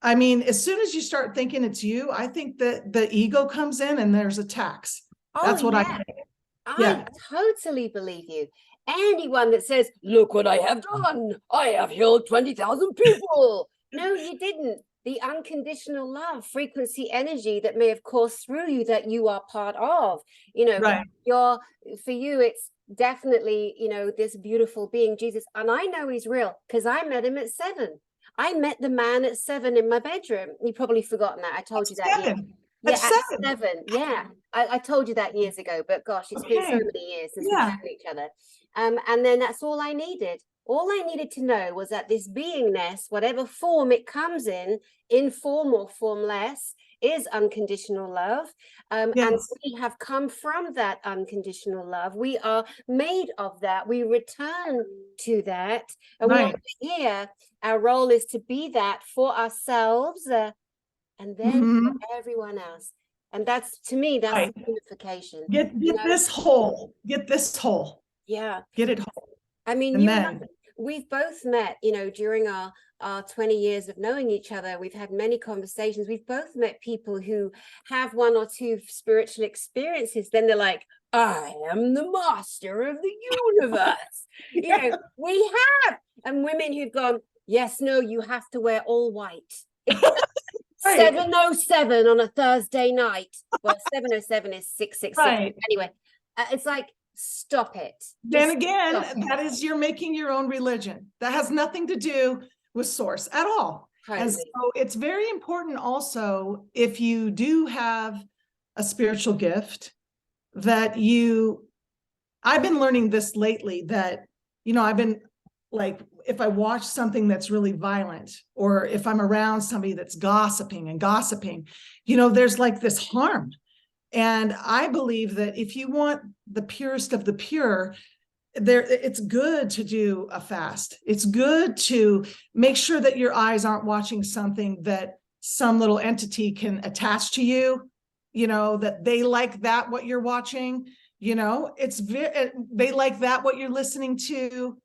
as soon as you start thinking it's you, I think that the ego comes in and there's attacks. That's what I think. I totally believe you. Anyone that says, look what I have done, I have healed 20,000 people. No, you didn't. The unconditional love, frequency, energy that may have coursed through you, that you are part of, for you, it's definitely, this beautiful being, Jesus. And I know he's real because I met him at 7. I met the man at 7 in my bedroom. You've probably forgotten that. I told you that. 7. At 7. Yeah. I told you that years ago, but gosh, it's been so many years since we found each other. And then that's all I needed. All I needed to know was that this beingness, whatever form it comes in form or formless, is unconditional love. And we have come from that unconditional love. We are made of that. We return to that. And while we're here, our role is to be that for ourselves and then for everyone else. And that's, to me, that's unification. Get this whole. Get this whole. Yeah. Get it whole. We've both met, during our 20 years of knowing each other. We've had many conversations. We've both met people who have 1 or 2 spiritual experiences. Then they're like, I am the master of the universe. We have. And women who've gone, yes, no, you have to wear all white. Right. 7:07 on a Thursday night. Well, 7:07 is 666. Right. Anyway, it's like, stop it. Then Just again, stop it. that is, you're making your own religion. That has nothing to do with source at all. And Totally. so it's very important also, if you do have a spiritual gift, that I've been learning this lately, that, I've been like, if I watch something that's really violent, or if I'm around somebody that's gossiping, there's like this harm. And I believe that if you want the purest of the pure, it's good to do a fast. It's good to make sure that your eyes aren't watching something that some little entity can attach to you, that they like that what you're watching, they like that what you're listening to.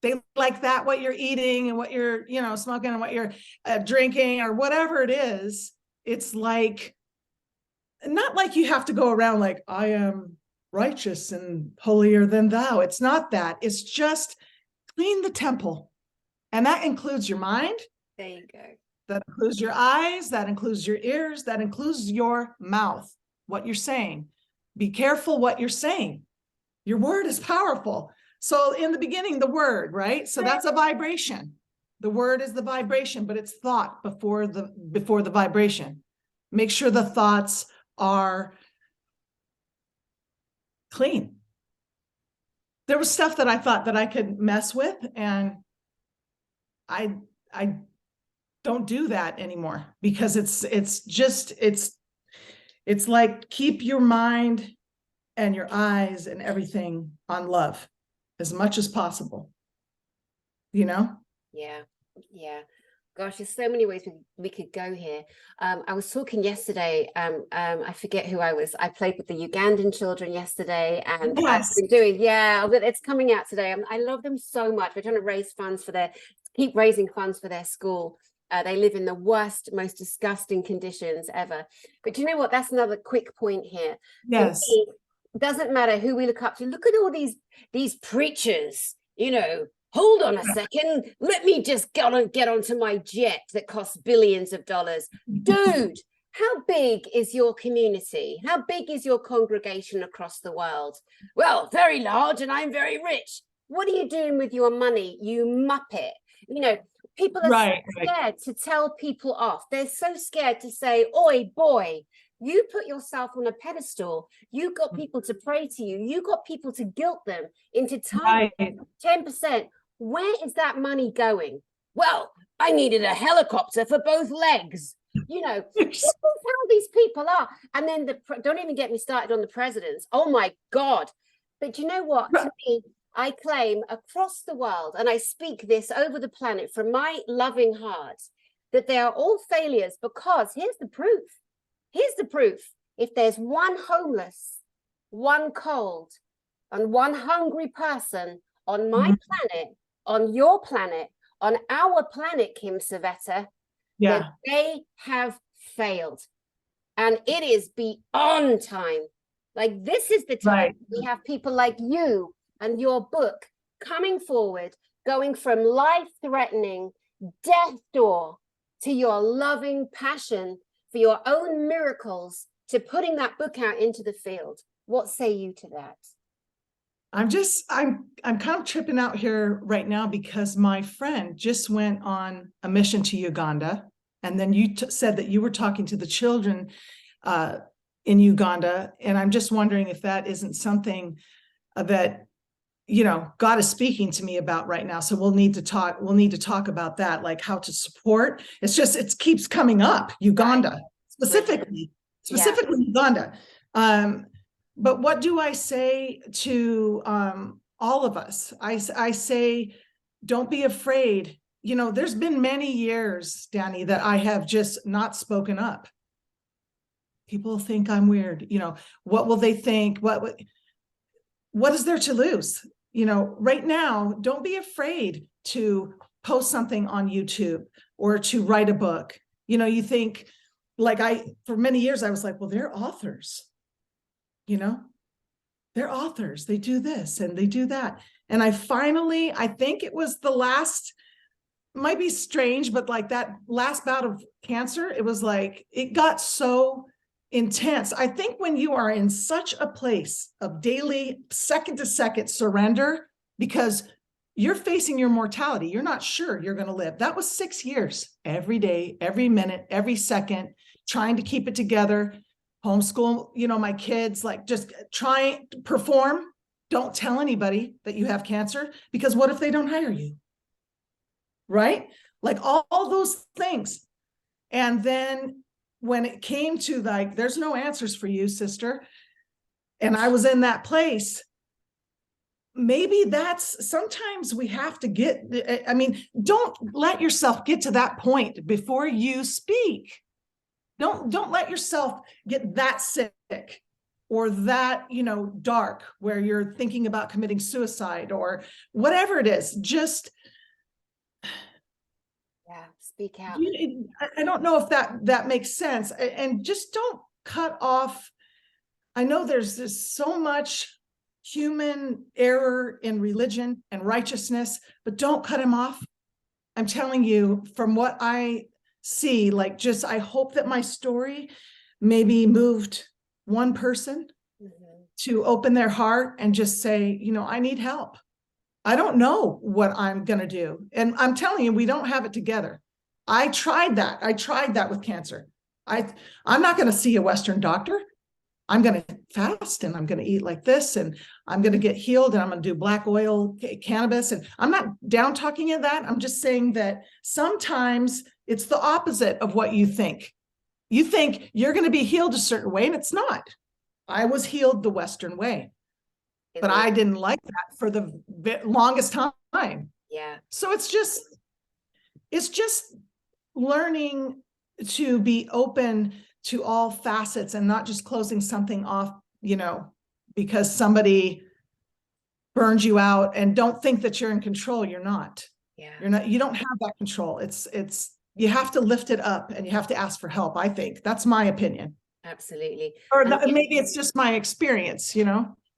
They like that what you're eating and what you're, smoking, and what you're drinking, or whatever it is. It's like, not like you have to go around like, I am righteous and holier than thou. It's not that. It's just clean the temple. And that includes your mind. There you go. That includes your eyes. That includes your ears. That includes your mouth, what you're saying. Be careful what you're saying. Your word is powerful. So in the beginning, the word, right? So that's a vibration. The word is the vibration, but it's thought before the vibration. Make sure the thoughts are clean. There was stuff that I thought that I could mess with, and I don't do that anymore, because it's like, keep your mind and your eyes and everything on love as much as possible. Yeah. Gosh, there's so many ways we could go here. I was talking yesterday, I forget who I played with the Ugandan children yesterday, and Yes. I've been doing, it's coming out today. I love them so much. We're trying to raise funds keep raising funds for their school. They live in the worst, most disgusting conditions ever. But you know what? That's another quick point here. Yes. It doesn't matter who we look up to. Look at all these preachers, hold on a second. Let me just get onto my jet that costs billions of dollars. Dude, how big is your community? How big is your congregation across the world? Well, very large, and I'm very rich. What are you doing with your money, you muppet? People are so scared to tell people off. They're so scared to say, oi, boy, you put yourself on a pedestal. You got people to pray to you. You got people to guilt them into time 10%. Where is that money going? Well, I needed a helicopter for both legs. This is how these people are. And then don't even get me started on the presidents. Oh my God. But you know what? To me, I claim across the world, and I speak this over the planet from my loving heart, that they are all failures, because here's the proof. Here's the proof. If there's one homeless, one cold, and one hungry person on my planet, on your planet, on our planet, Kim CIVETTA, then they have failed. And it is beyond time. Like, this is the time we have people like you and your book coming forward, going from life-threatening death door to your loving passion for your own miracles, to putting that book out into the field. What say you to that? I'm kind of tripping out here right now, because my friend just went on a mission to Uganda. And then you said that you were talking to the children in Uganda. And I'm just wondering if that isn't something that, God is speaking to me about right now. So we'll need to talk about that, like how to support. It keeps coming up, Uganda, specifically Uganda. But what do I say to all of us? I say, don't be afraid. There's been many years, Danny, that I have just not spoken up. People think I'm weird. What will they think? What is there to lose? Right now, don't be afraid to post something on YouTube or to write a book. You think, like, for many years, I was like, well, they're authors. They're authors. They do this and they do that. And I think it was the last might be strange, but like that last bout of cancer, it was like, it got so intense. I think when you are in such a place of daily, second to second surrender, because you're facing your mortality, you're not sure you're going to live. That was 6 years, every day, every minute, every second, trying to keep it together, homeschool, my kids, like just trying to perform. Don't tell anybody that you have cancer, because what if they don't hire you? Right? Like all those things. And then when it came to like, there's no answers for you, sister. And I was in that place. Maybe that's, sometimes we have to don't let yourself get to that point before you speak. Don't let yourself get that sick or that, dark, where you're thinking about committing suicide or whatever it is. Just speak out. I don't know if that makes sense. And just don't cut off. I know there's just so much human error in religion and righteousness, but don't cut him off. I'm telling you, from what I see, like, just, I hope that my story maybe moved one person to open their heart and just say, I need help. I don't know what I'm going to do. And I'm telling you, we don't have it together. I tried that with cancer. I'm not going to see a Western doctor. I'm going to fast and I'm going to eat like this and I'm going to get healed and I'm going to do black oil cannabis. And I'm not down talking in that. I'm just saying that sometimes it's the opposite of what you think. You think you're going to be healed a certain way, and it's not. I was healed the Western way, but I didn't like that for the longest time. Yeah. So it's just learning to be open to all facets and not just closing something off, because somebody burns you out, and don't think that you're in control. You're not. Yeah. You're not, you don't have that control. You have to lift it up and you have to ask for help. I think that's my opinion. Absolutely. Or maybe it's just my experience,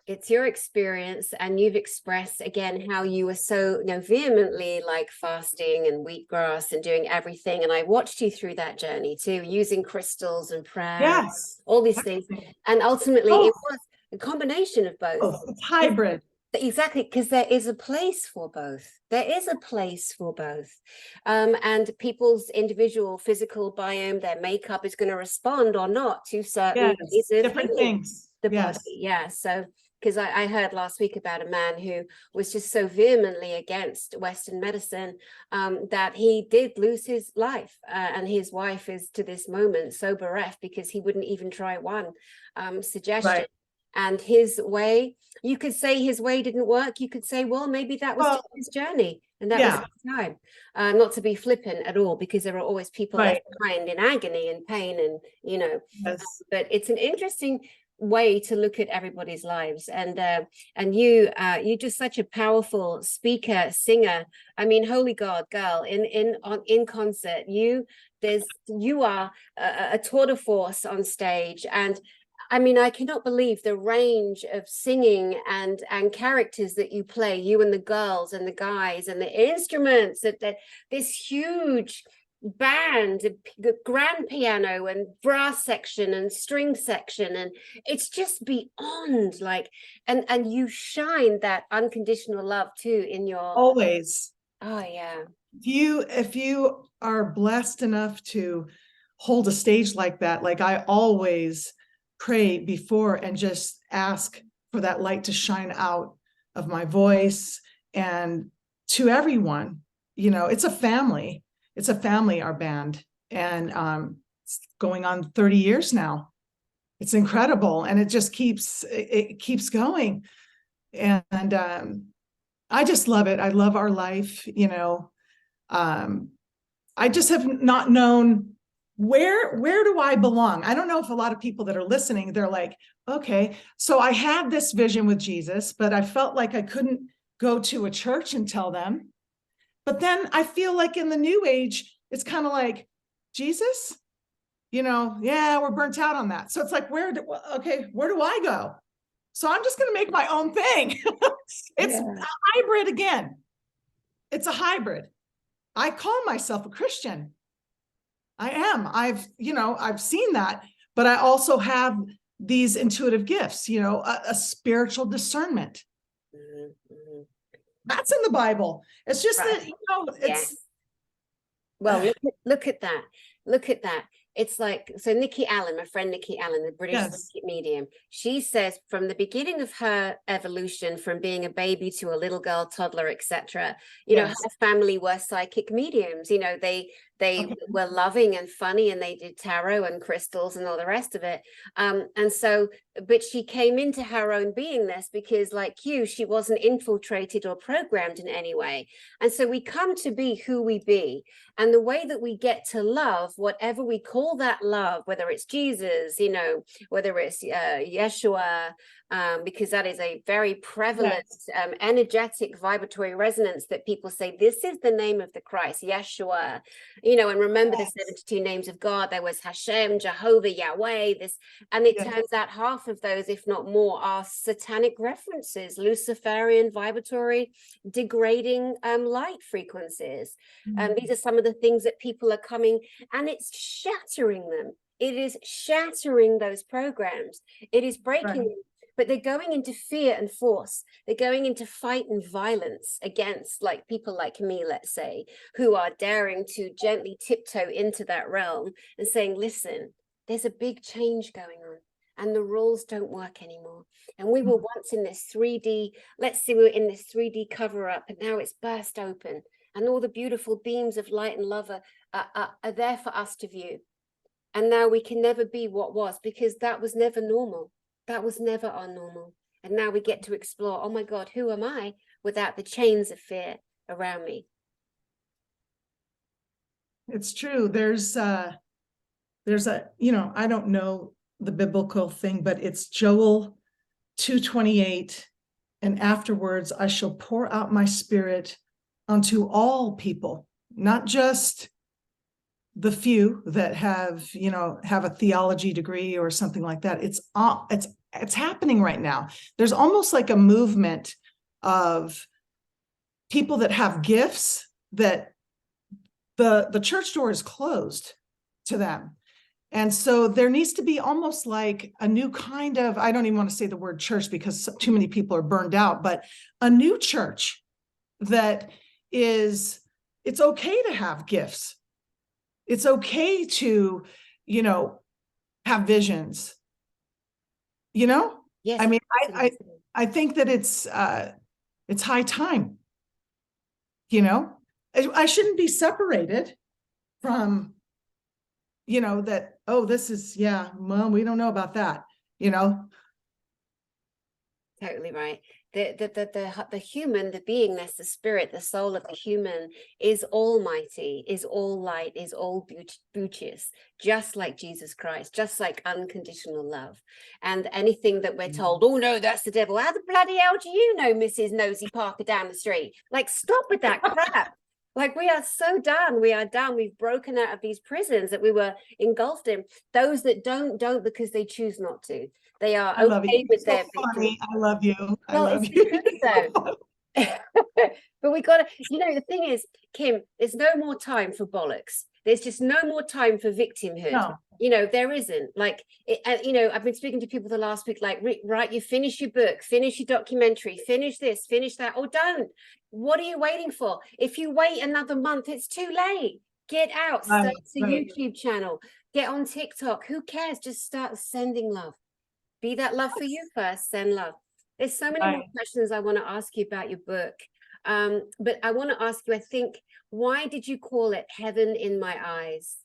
It's your experience, and you've expressed again how you were so vehemently like fasting and wheatgrass and doing everything. And I watched you through that journey too, using crystals and prayer, yes, all these things. And ultimately it was a combination of both. It's hybrid. Exactly, because there is a place for both. There is a place for both. And people's individual physical biome, their makeup is going to respond or not to certain different things. The body. Yeah. So, because I heard last week about a man who was just so vehemently against Western medicine that he did lose his life. And his wife is to this moment so bereft because he wouldn't even try one suggestion. Right. And his way, you could say his way didn't work. You could say, well, maybe that was just his journey. And that was his time. Not to be flippant at all, because there are always people left behind in agony and pain and, but it's an interesting way to look at everybody's lives. And you're just such a powerful speaker, singer. I mean, holy God, girl, in concert, you are a tour de force on stage. And I mean, I cannot believe the range of singing and characters that you play, you and the girls and the guys and the instruments, that this huge band, grand piano and brass section and string section, and it's just beyond like, and you shine that unconditional love too in your always. Oh yeah. If you are blessed enough to hold a stage like that, like I always pray before and just ask for that light to shine out of my voice and to everyone. It's a family, our band, and it's going on 30 years now. It's incredible, and it just keeps going, and I just love it. I love our life. I just have not known where do I belong? I don't know if a lot of people that are listening, they're like, okay, so I had this vision with Jesus, but I felt like I couldn't go to a church and tell them. But then I feel like in the new age, it's kind of like, Jesus, we're burnt out on that. So it's like, where do I go? So I'm just going to make my own thing. It's a hybrid again. It's a hybrid. I call myself a Christian. I am. I've seen that, but I also have these intuitive gifts, a spiritual discernment. Mm-hmm. That's in the Bible. It's just Right. that, it's. Well, look at that. Look at that. It's like, so Nikki Allen, my friend Nikki Allen, the British psychic medium, she says from the beginning of her evolution, from being a baby to a little girl, toddler, etc., her family were psychic mediums. They were loving and funny, and they did tarot and crystals and all the rest of it. And so, but she came into her own beingness because, like you, she wasn't infiltrated or programmed in any way. And so we come to be who we be. And the way that we get to love, whatever we call that love, whether it's Jesus, whether it's Yeshua, because that is a very prevalent, energetic vibratory resonance that people say, this is the name of the Christ, Yeshua, and remember the 72 names of God. There was Hashem, Jehovah, Yahweh, and it turns out half of those, if not more, are satanic references, Luciferian, vibratory, degrading light frequencies. These are some of the things that people are coming, and it's shattering them. It is shattering those programs. It is breaking them. But they're going into fear and force. They're going into fight and violence against, like, people like me, let's say, who are daring to gently tiptoe into that realm and saying, listen, there's a big change going on and the rules don't work anymore. And we were once in this 3D, let's say we were in this 3D cover up, and now it's burst open. And all the beautiful beams of light and love are there for us to view. And now we can never be what was, because that was never normal. That was never our normal. And now we get to explore, oh my God, who am I without the chains of fear around me? It's true. There's a, I don't know the biblical thing, but it's Joel 2:28. And afterwards, I shall pour out my spirit onto all people, not just the few that have a theology degree or something like that. It's happening right now. There's almost like a movement of people that have gifts that the church door is closed to them. And so there needs to be almost like a new kind of, I don't even want to say the word church because too many people are burned out, but a new church that is, it's okay to have gifts. It's okay to, have visions, Yes. I mean, I think that it's high time, I shouldn't be separated from, that, oh, this is, well, we don't know about that, Totally right. The human, the beingness, the spirit, the soul of the human is almighty, is all light, is all beauteous, just like Jesus Christ, just like unconditional love. And anything that we're told, oh no, that's the devil. How the bloody hell do you know, Mrs. Nosy Parker down the street? Like, stop with that crap. Like, we are so done. We are done. We've broken out of these prisons that we were engulfed in. Those that don't because they choose not to. They are okay with their victory. I love you. I love you. But we got to, the thing is, Kim, there's no more time for bollocks. There's just no more time for victimhood. No. There isn't. Like, I've been speaking to people the last week, like, right, you finish your book, finish your documentary, finish this, finish that, or don't. What are you waiting for? If you wait another month, it's too late. Get out, start a YouTube channel, get on TikTok. Who cares? Just start sending love. Be that love for you first, send love. There's so many more questions I want to ask you about your book. But I want to ask you, I think, why did you call it Heaven in My Eyes?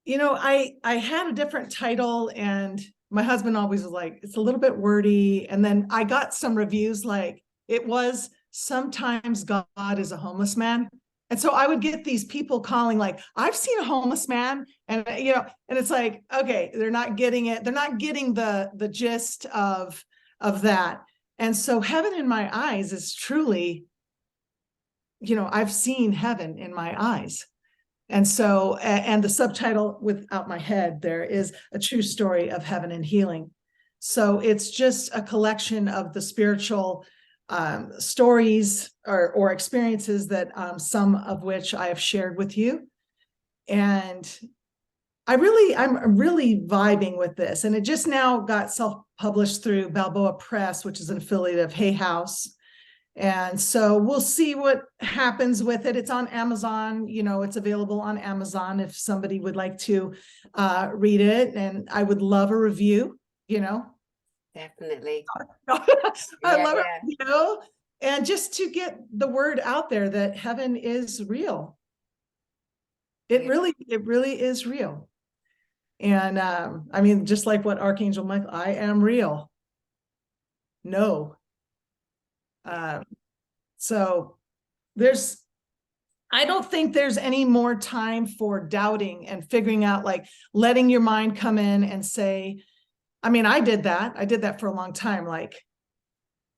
I had a different title, and my husband always was like, it's a little bit wordy. And then I got some reviews like, it was sometimes God is a homeless man. And so I would get these people calling like, I've seen a homeless man, and and it's like, okay, they're not getting it. They're not getting the gist of that. And so Heaven in My Eyes is truly, I've seen heaven in my eyes. And so, and the subtitle without my head there is A True Story of Heaven and Healing. So it's just a collection of the spiritual stories or experiences that some of which I have shared with you. And I'm really vibing with this. And it just now got self-published through Balboa Press, which is an affiliate of Hay House. And so we'll see what happens with it. It's on Amazon, it's available on Amazon if somebody would like to read it. And I would love a review, Definitely. I love it, and just to get the word out there that heaven is real. It really is real. And I mean, just like what Archangel Michael, I am real. No. So I don't think there's any more time for doubting and figuring out, like letting your mind come in and say, I mean, I did that for a long time. Like,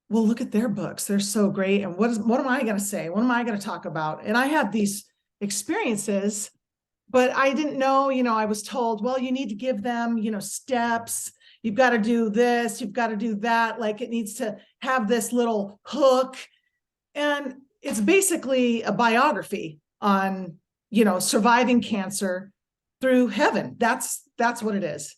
well, look at their books. They're so great. And what am I going to say? What am I going to talk about? And I had these experiences, but I didn't know, I was told, well, you need to give them, steps. You've got to do this. You've got to do that. Like it needs to have this little hook. And it's basically a biography on, surviving cancer through heaven. That's what it is.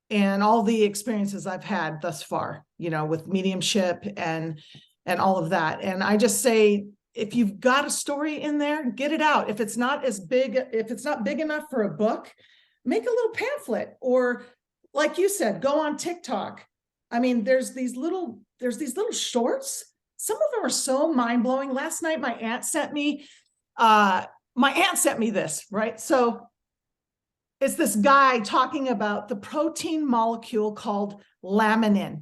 And all the experiences I've had thus far, with mediumship and all of that. And I just say, if you've got a story in there, get it out. If it's not big enough for a book, make a little pamphlet, or like you said, go on TikTok. I mean, there's these little shorts. Some of them are so mind-blowing. Last night, my aunt sent me this, right? So it's this guy talking about the protein molecule called laminin.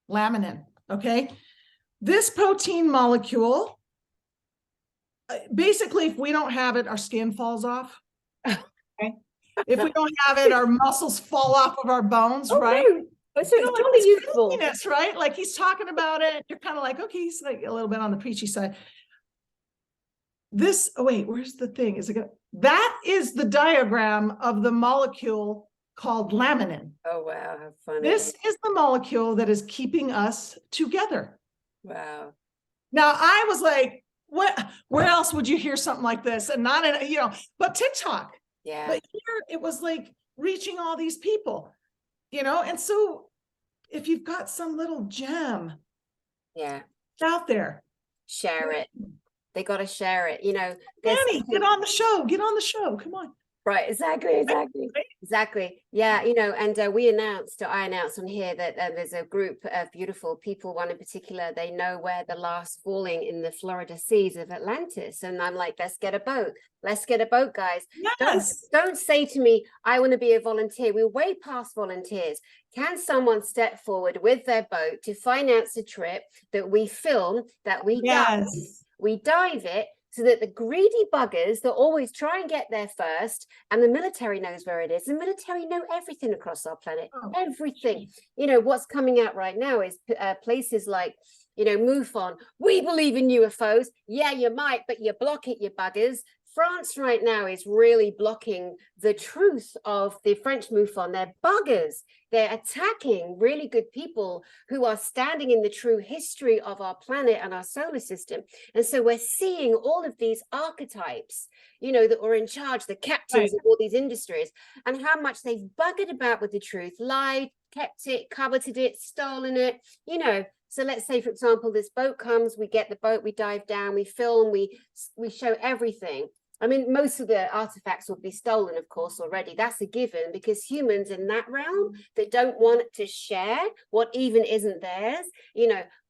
Laminin, okay? This protein molecule, basically, if we don't have it, our skin falls off. Okay? If we don't have it, our muscles fall off of our bones, right? No. So it's totally useful, right? Like he's talking about it. You're kind of like, okay, he's like a little bit on the preachy side. This, oh wait, where's the thing? That is the diagram of the molecule called laminin. Oh, wow, how funny. This is the molecule that is keeping us together. Wow. Now I was like, where else would you hear something like this? And not in, but TikTok. Yeah. But here it was like reaching all these people, and so if you've got some little gem out there, share it. They got to share it. Annie, get on the show. Come on. Right. Exactly. Yeah. And I announced on here that there's a group of beautiful people, one in particular, they know where the last falling in the Florida seas of Atlantis. And I'm like, let's get a boat, guys. Yes. Don't say to me, I want to be a volunteer. We're way past volunteers. Can someone step forward with their boat to finance a trip that we film, that we dive it, so that the greedy buggers that always try and get there first, and the military knows where it is. The military know everything across our planet, everything. What's coming out right now is places like, MUFON. We believe in UFOs. Yeah, you might, but you block it, you buggers. France right now is really blocking the truth of the French MUFON. They're buggers. They're attacking really good people who are standing in the true history of our planet and our solar system. And so we're seeing all of these archetypes, that were in charge, the captains of all these industries, and how much they've buggered about with the truth, lied, kept it, coveted it, stolen it, So let's say, for example, this boat comes, we get the boat, we dive down, we film, we show everything. I mean, most of the artifacts will be stolen, of course, already. That's a given, because humans in that realm, they don't want to share what even isn't theirs,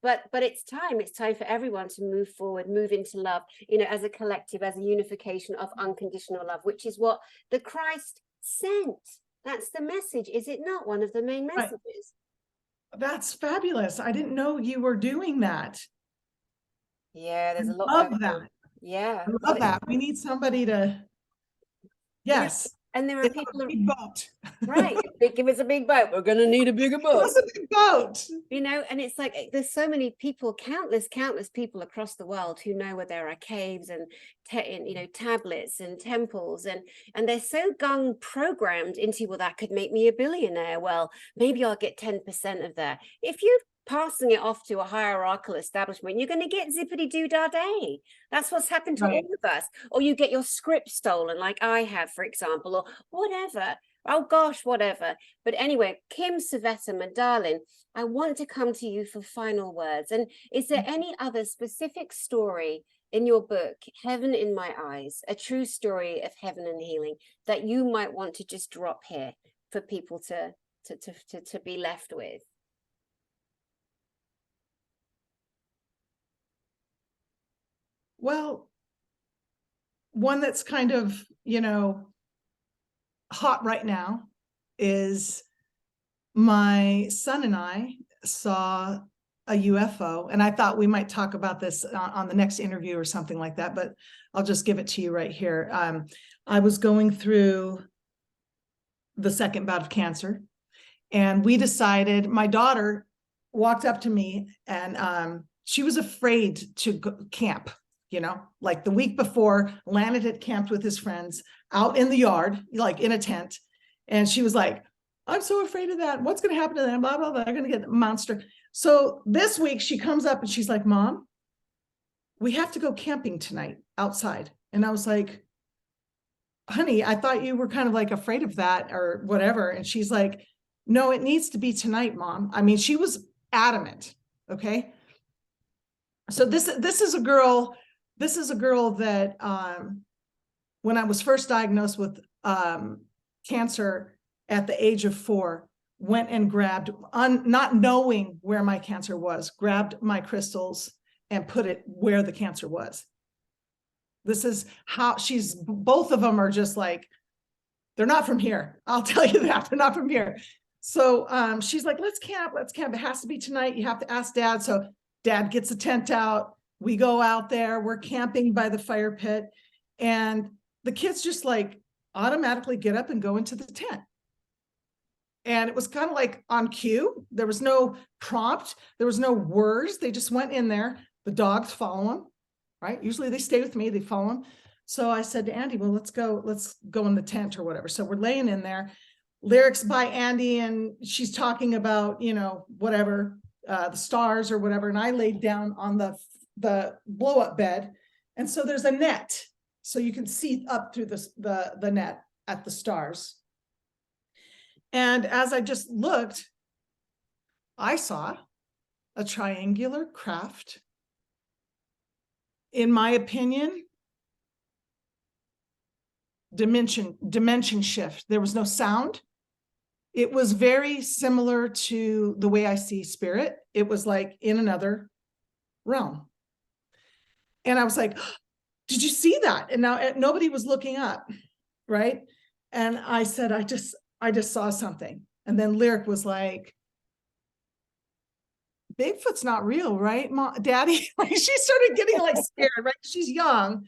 but it's time for everyone to move forward, move into love, as a collective, as a unification of unconditional love, which is what the Christ sent. That's the message, is it not? One of the main messages. That's fabulous. I didn't know you were doing that. Yeah, there's a lot of that. Yeah, I love that. We need somebody to. Yes. And there are people. A big boat. Right. Give us a big boat. We're going to need a bigger boat. Give us a big boat. And it's like there's so many people, countless people across the world who know where there are caves and tablets and temples, and they're so programmed into, well, that could make me a billionaire. Well, maybe I'll get 10% of that. If you've passing it off to a hierarchical establishment, you're going to get zippity-doo-dah-day. That's what's happened to all of us. Or you get your script stolen, like I have, for example, or whatever. Oh gosh, whatever. But anyway, Kim CIVETTA, my darling, I want to come to you for final words. And is there any other specific story in your book, Heaven in My Eyes, a true story of heaven and healing, that you might want to just drop here for people to be left with? Well, one that's kind of, you know, hot right now is my son and I saw a UFO, and I thought we might talk about this on the next interview or something like that, but I'll just give it to you right here. I was going through the second bout of cancer, and we decided, my daughter walked up to me, and she was afraid to camp, you know, like the week before, Landon had camped with his friends out in the yard, like in a tent. And she was like, I'm so afraid of that. What's going to happen to them? Blah, blah, blah. They're going to get a monster. So this week she comes up and she's like, Mom, we have to go camping tonight outside. And I was like, honey, I thought you were kind of like afraid of that or whatever. And she's like, no, it needs to be tonight, Mom. I mean, she was adamant. Okay. So this is a girl that when I was first diagnosed with cancer at the age of 4, went and grabbed, not knowing where my cancer was, grabbed my crystals and put it where the cancer was. This is how both of them are just like, they're not from here. I'll tell you that, they're not from here. So she's like, let's camp. It has to be tonight. You have to ask Dad. So Dad gets a tent out. We go out there. We're camping by the fire pit. And the kids just like automatically get up and go into the tent. And it was kind of like on cue. There was no prompt. There was no words. They just went in there. The dogs follow them, right? Usually they stay with me. They follow them. So I said to Andy, well, let's go in the tent or whatever. So we're laying in there. Lyrics by Andy, and she's talking about, you know, whatever, the stars or whatever. And I laid down on the blow up bed. And so there's a net. So you can see up through the net at the stars. And as I just looked, I saw a triangular craft. In my opinion, dimension shift. There was no sound. It was very similar to the way I see spirit. It was like in another realm. And I was like, did you see that? And now nobody was looking up, right? And I said, I just saw something. And then Lyric was like, Bigfoot's not real, right, Mom, Daddy? Like, she started getting like scared, right? She's young.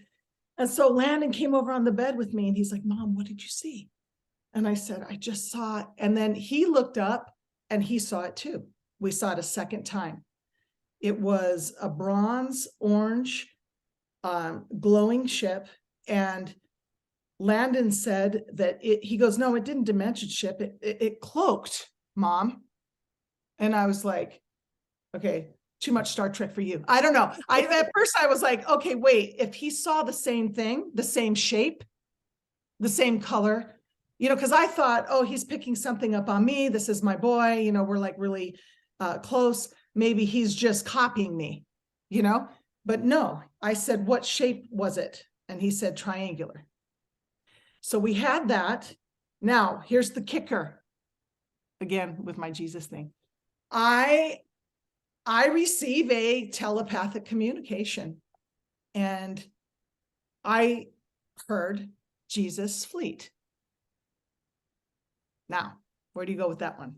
And so Landon came over on the bed with me and he's like, Mom, what did you see? And I said, I just saw it. And then he looked up and he saw it too. We saw it a second time. It was a bronze orange glowing ship. And Landon said that he goes, no, it didn't dimension ship. It cloaked, Mom. And I was like, okay, too much Star Trek for you. I don't know. At first I was like, okay, wait, if he saw the same thing, the same shape, the same color, you know, because I thought, oh, he's picking something up on me. This is my boy. You know, we're like really close. Maybe he's just copying me, you know, but no, I said, what shape was it? And he said triangular. So we had that. Now, here's the kicker. Again, with my Jesus thing. I receive a telepathic communication, and I heard Jesus fleet. Now, where do you go with that one?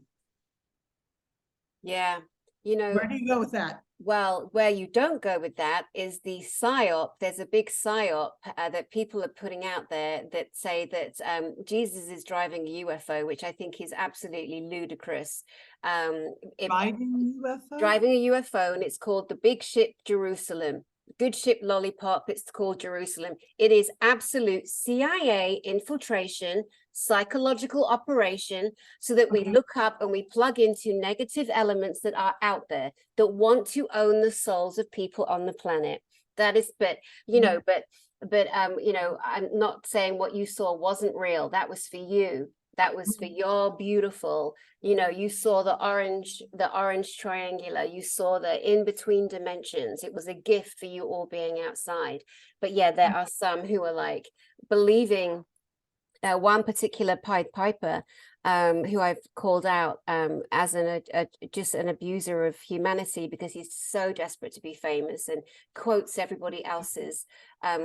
Yeah, you know, where do you go with that? Well, where you don't go with that is the psyop. There's a big psyop that people are putting out there that say that Jesus is driving a UFO, which I think is absolutely ludicrous. Driving a UFO? Driving a UFO, and it's called the Big Ship Jerusalem. Good Ship Lollipop, it's called Jerusalem. It is absolute CIA infiltration psychological operation so that we look up and we plug into negative elements that are out there that want to own the souls of people on the planet. That is, but you know, you know, I'm not saying what you saw wasn't real. That was for you. That was for your beautiful, you know, you saw the orange triangular, you saw the in-between dimensions. It was a gift for you all being outside. But yeah, there are some who are like believing, one particular Pied Piper, who I've called out as just an abuser of humanity, because he's so desperate to be famous and quotes everybody else's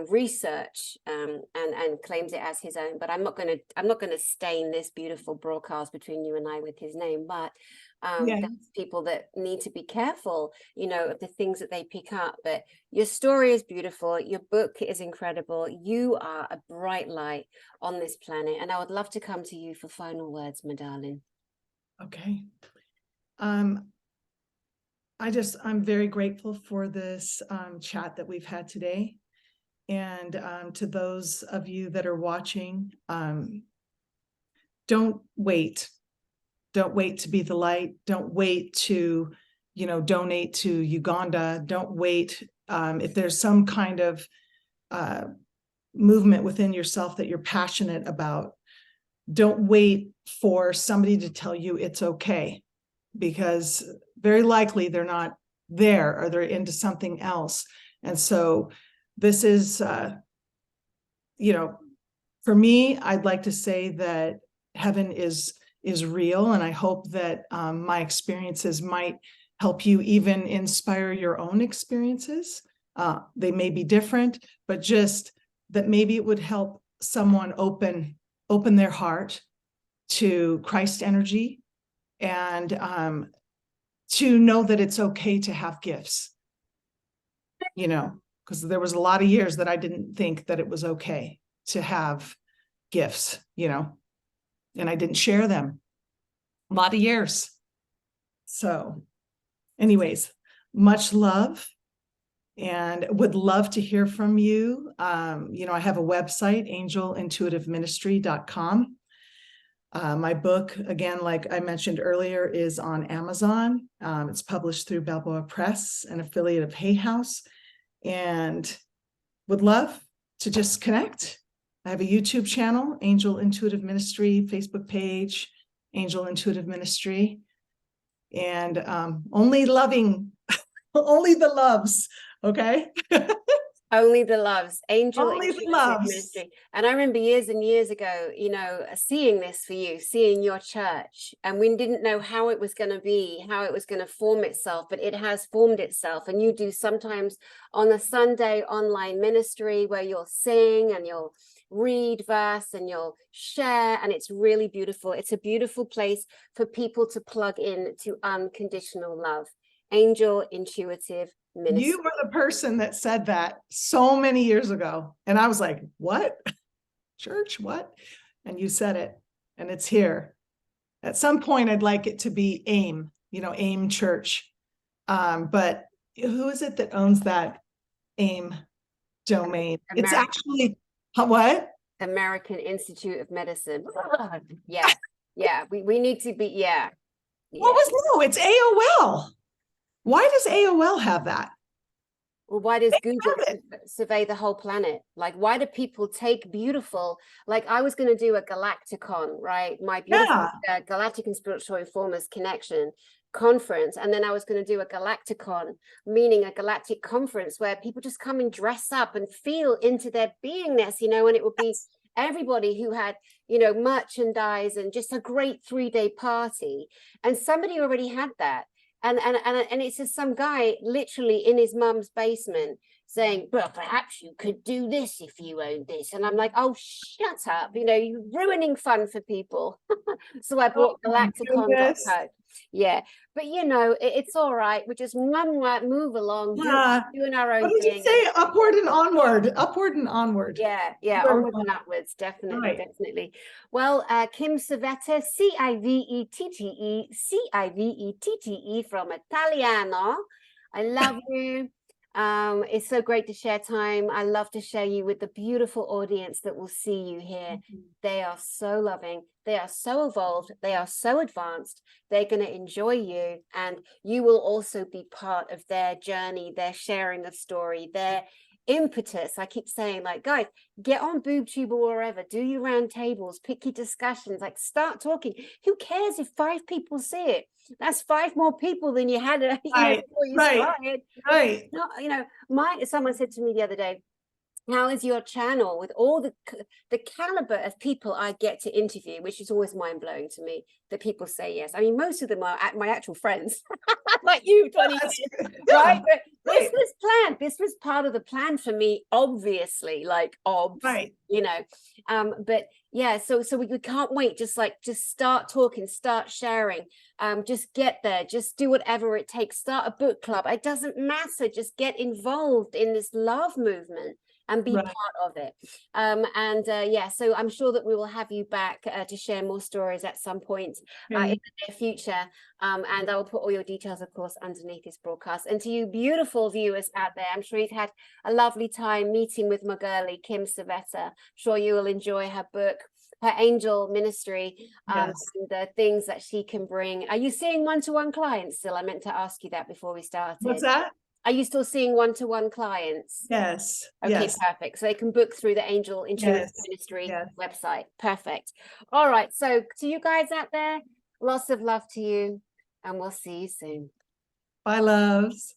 research and claims it as his own. But I'm not going to stain this beautiful broadcast between you and I with his name. But that's people that need to be careful, you know, of the things that they pick up. But your story is beautiful. Your book is incredible. You are a bright light on this planet. And I would love to come to you for final words, my darling. Okay. I'm very grateful for this chat that we've had today. And to those of you that are watching, don't wait. Don't wait to be the light. Don't wait to, you know, donate to Uganda. Don't wait. If there's some kind of movement within yourself that you're passionate about, don't wait for somebody to tell you it's okay, because very likely they're not there, or they're into something else. And so this is, you know, for me, I'd like to say that heaven is real. And I hope that my experiences might help you even inspire your own experiences. They may be different, but just that maybe it would help someone open their heart to Christ energy, and to know that it's okay to have gifts, you know, because there was a lot of years that I didn't think that it was okay to have gifts, you know, and I didn't share them. A lot of years. So anyways, much love, and would love to hear from you. You know, I have a website, angelintuitiveministry.com. My book, again, like I mentioned earlier, is on Amazon. It's published through Balboa Press, an affiliate of Hay House, and would love to just connect. I have a YouTube channel, Angel Intuitive Ministry, Facebook page, Angel Intuitive Ministry, and only loving, only the loves, okay? Only the loves, Angel Only the Intuitive loves. Ministry. And I remember years and years ago, you know, seeing this for you, seeing your church, and we didn't know how it was going to be, how it was going to form itself, but it has formed itself. And you do sometimes on a Sunday online ministry where you'll sing and you'll read verse and you'll share, and it's really beautiful. It's a beautiful place for people to plug in to unconditional love. Angel Intuitive Ministry. You were the person that said that so many years ago, and I was like, what? Church, what? And you said it, and it's here. At some point I'd like it to be AIM, you know, AIM Church, but who is it that owns that AIM domain? It's actually what? American Institute of Medicine. Yeah, we need to be, yeah. What was, no, it's AOL. Why does AOL have that? Well, why does Google survey the whole planet? Like, why do people take beautiful, like I was going to do a Galacticon, right? My beautiful Galactic and Spiritual Informers Connection conference. And then I was going to do a Galacticon, meaning a galactic conference where people just come and dress up and feel into their beingness, you know, and it would be everybody who had, you know, merchandise and just a great 3-day party. And somebody already had that. And it's just some guy literally in his mum's basement saying, well, perhaps you could do this if you owned this. And I'm like, oh, shut up. You know, you're ruining fun for people. So I bought galacticon.co. Yeah. But, you know, it's all right. We just move along, doing our own thing. What did you say? Upward and onward. Upward and onward. Yeah. Onward and upwards. Definitely. Definitely. Well, Kim Civetta, CIVETTE from Italiano. I love you. It's so great to share time. I love to share you with the beautiful audience that will see you here. They are so loving. They are so evolved. They are so advanced. They're going to enjoy you, and you will also be part of their journey, their sharing of story, their impetus. I keep saying, like, guys, get on BoobTube or wherever, do your round tables, pick your discussions, like start talking. Who cares if 5 people see it? That's 5 more people than you had, before you started. Right. No, someone said to me the other day, how is your channel with all the caliber of people I get to interview, which is always mind-blowing to me that people say yes. I mean, most of them are my actual friends, like you, 20 years, right? But this was planned. This was part of the plan for me, obviously, like Right. But yeah, so we can't wait. Just start talking, start sharing, just get there, just do whatever it takes, start a book club. It doesn't matter, just get involved in this love movement and be part of it. Yeah, so I'm sure that we will have you back to share more stories at some point in the near future. And I will put all your details, of course, underneath this broadcast. And to you beautiful viewers out there, I'm sure you've had a lovely time meeting with my girlie, Kim CIVETTA. I'm sure you will enjoy her book, her angel ministry, and the things that she can bring. Are you seeing one-to-one clients still? I meant to ask you that before we started. What's that? Are you still seeing one-to-one clients? Yes. Okay, perfect. So they can book through the Angel Intuitive Ministry website. Perfect. All right. So to you guys out there, lots of love to you, and we'll see you soon. Bye, loves.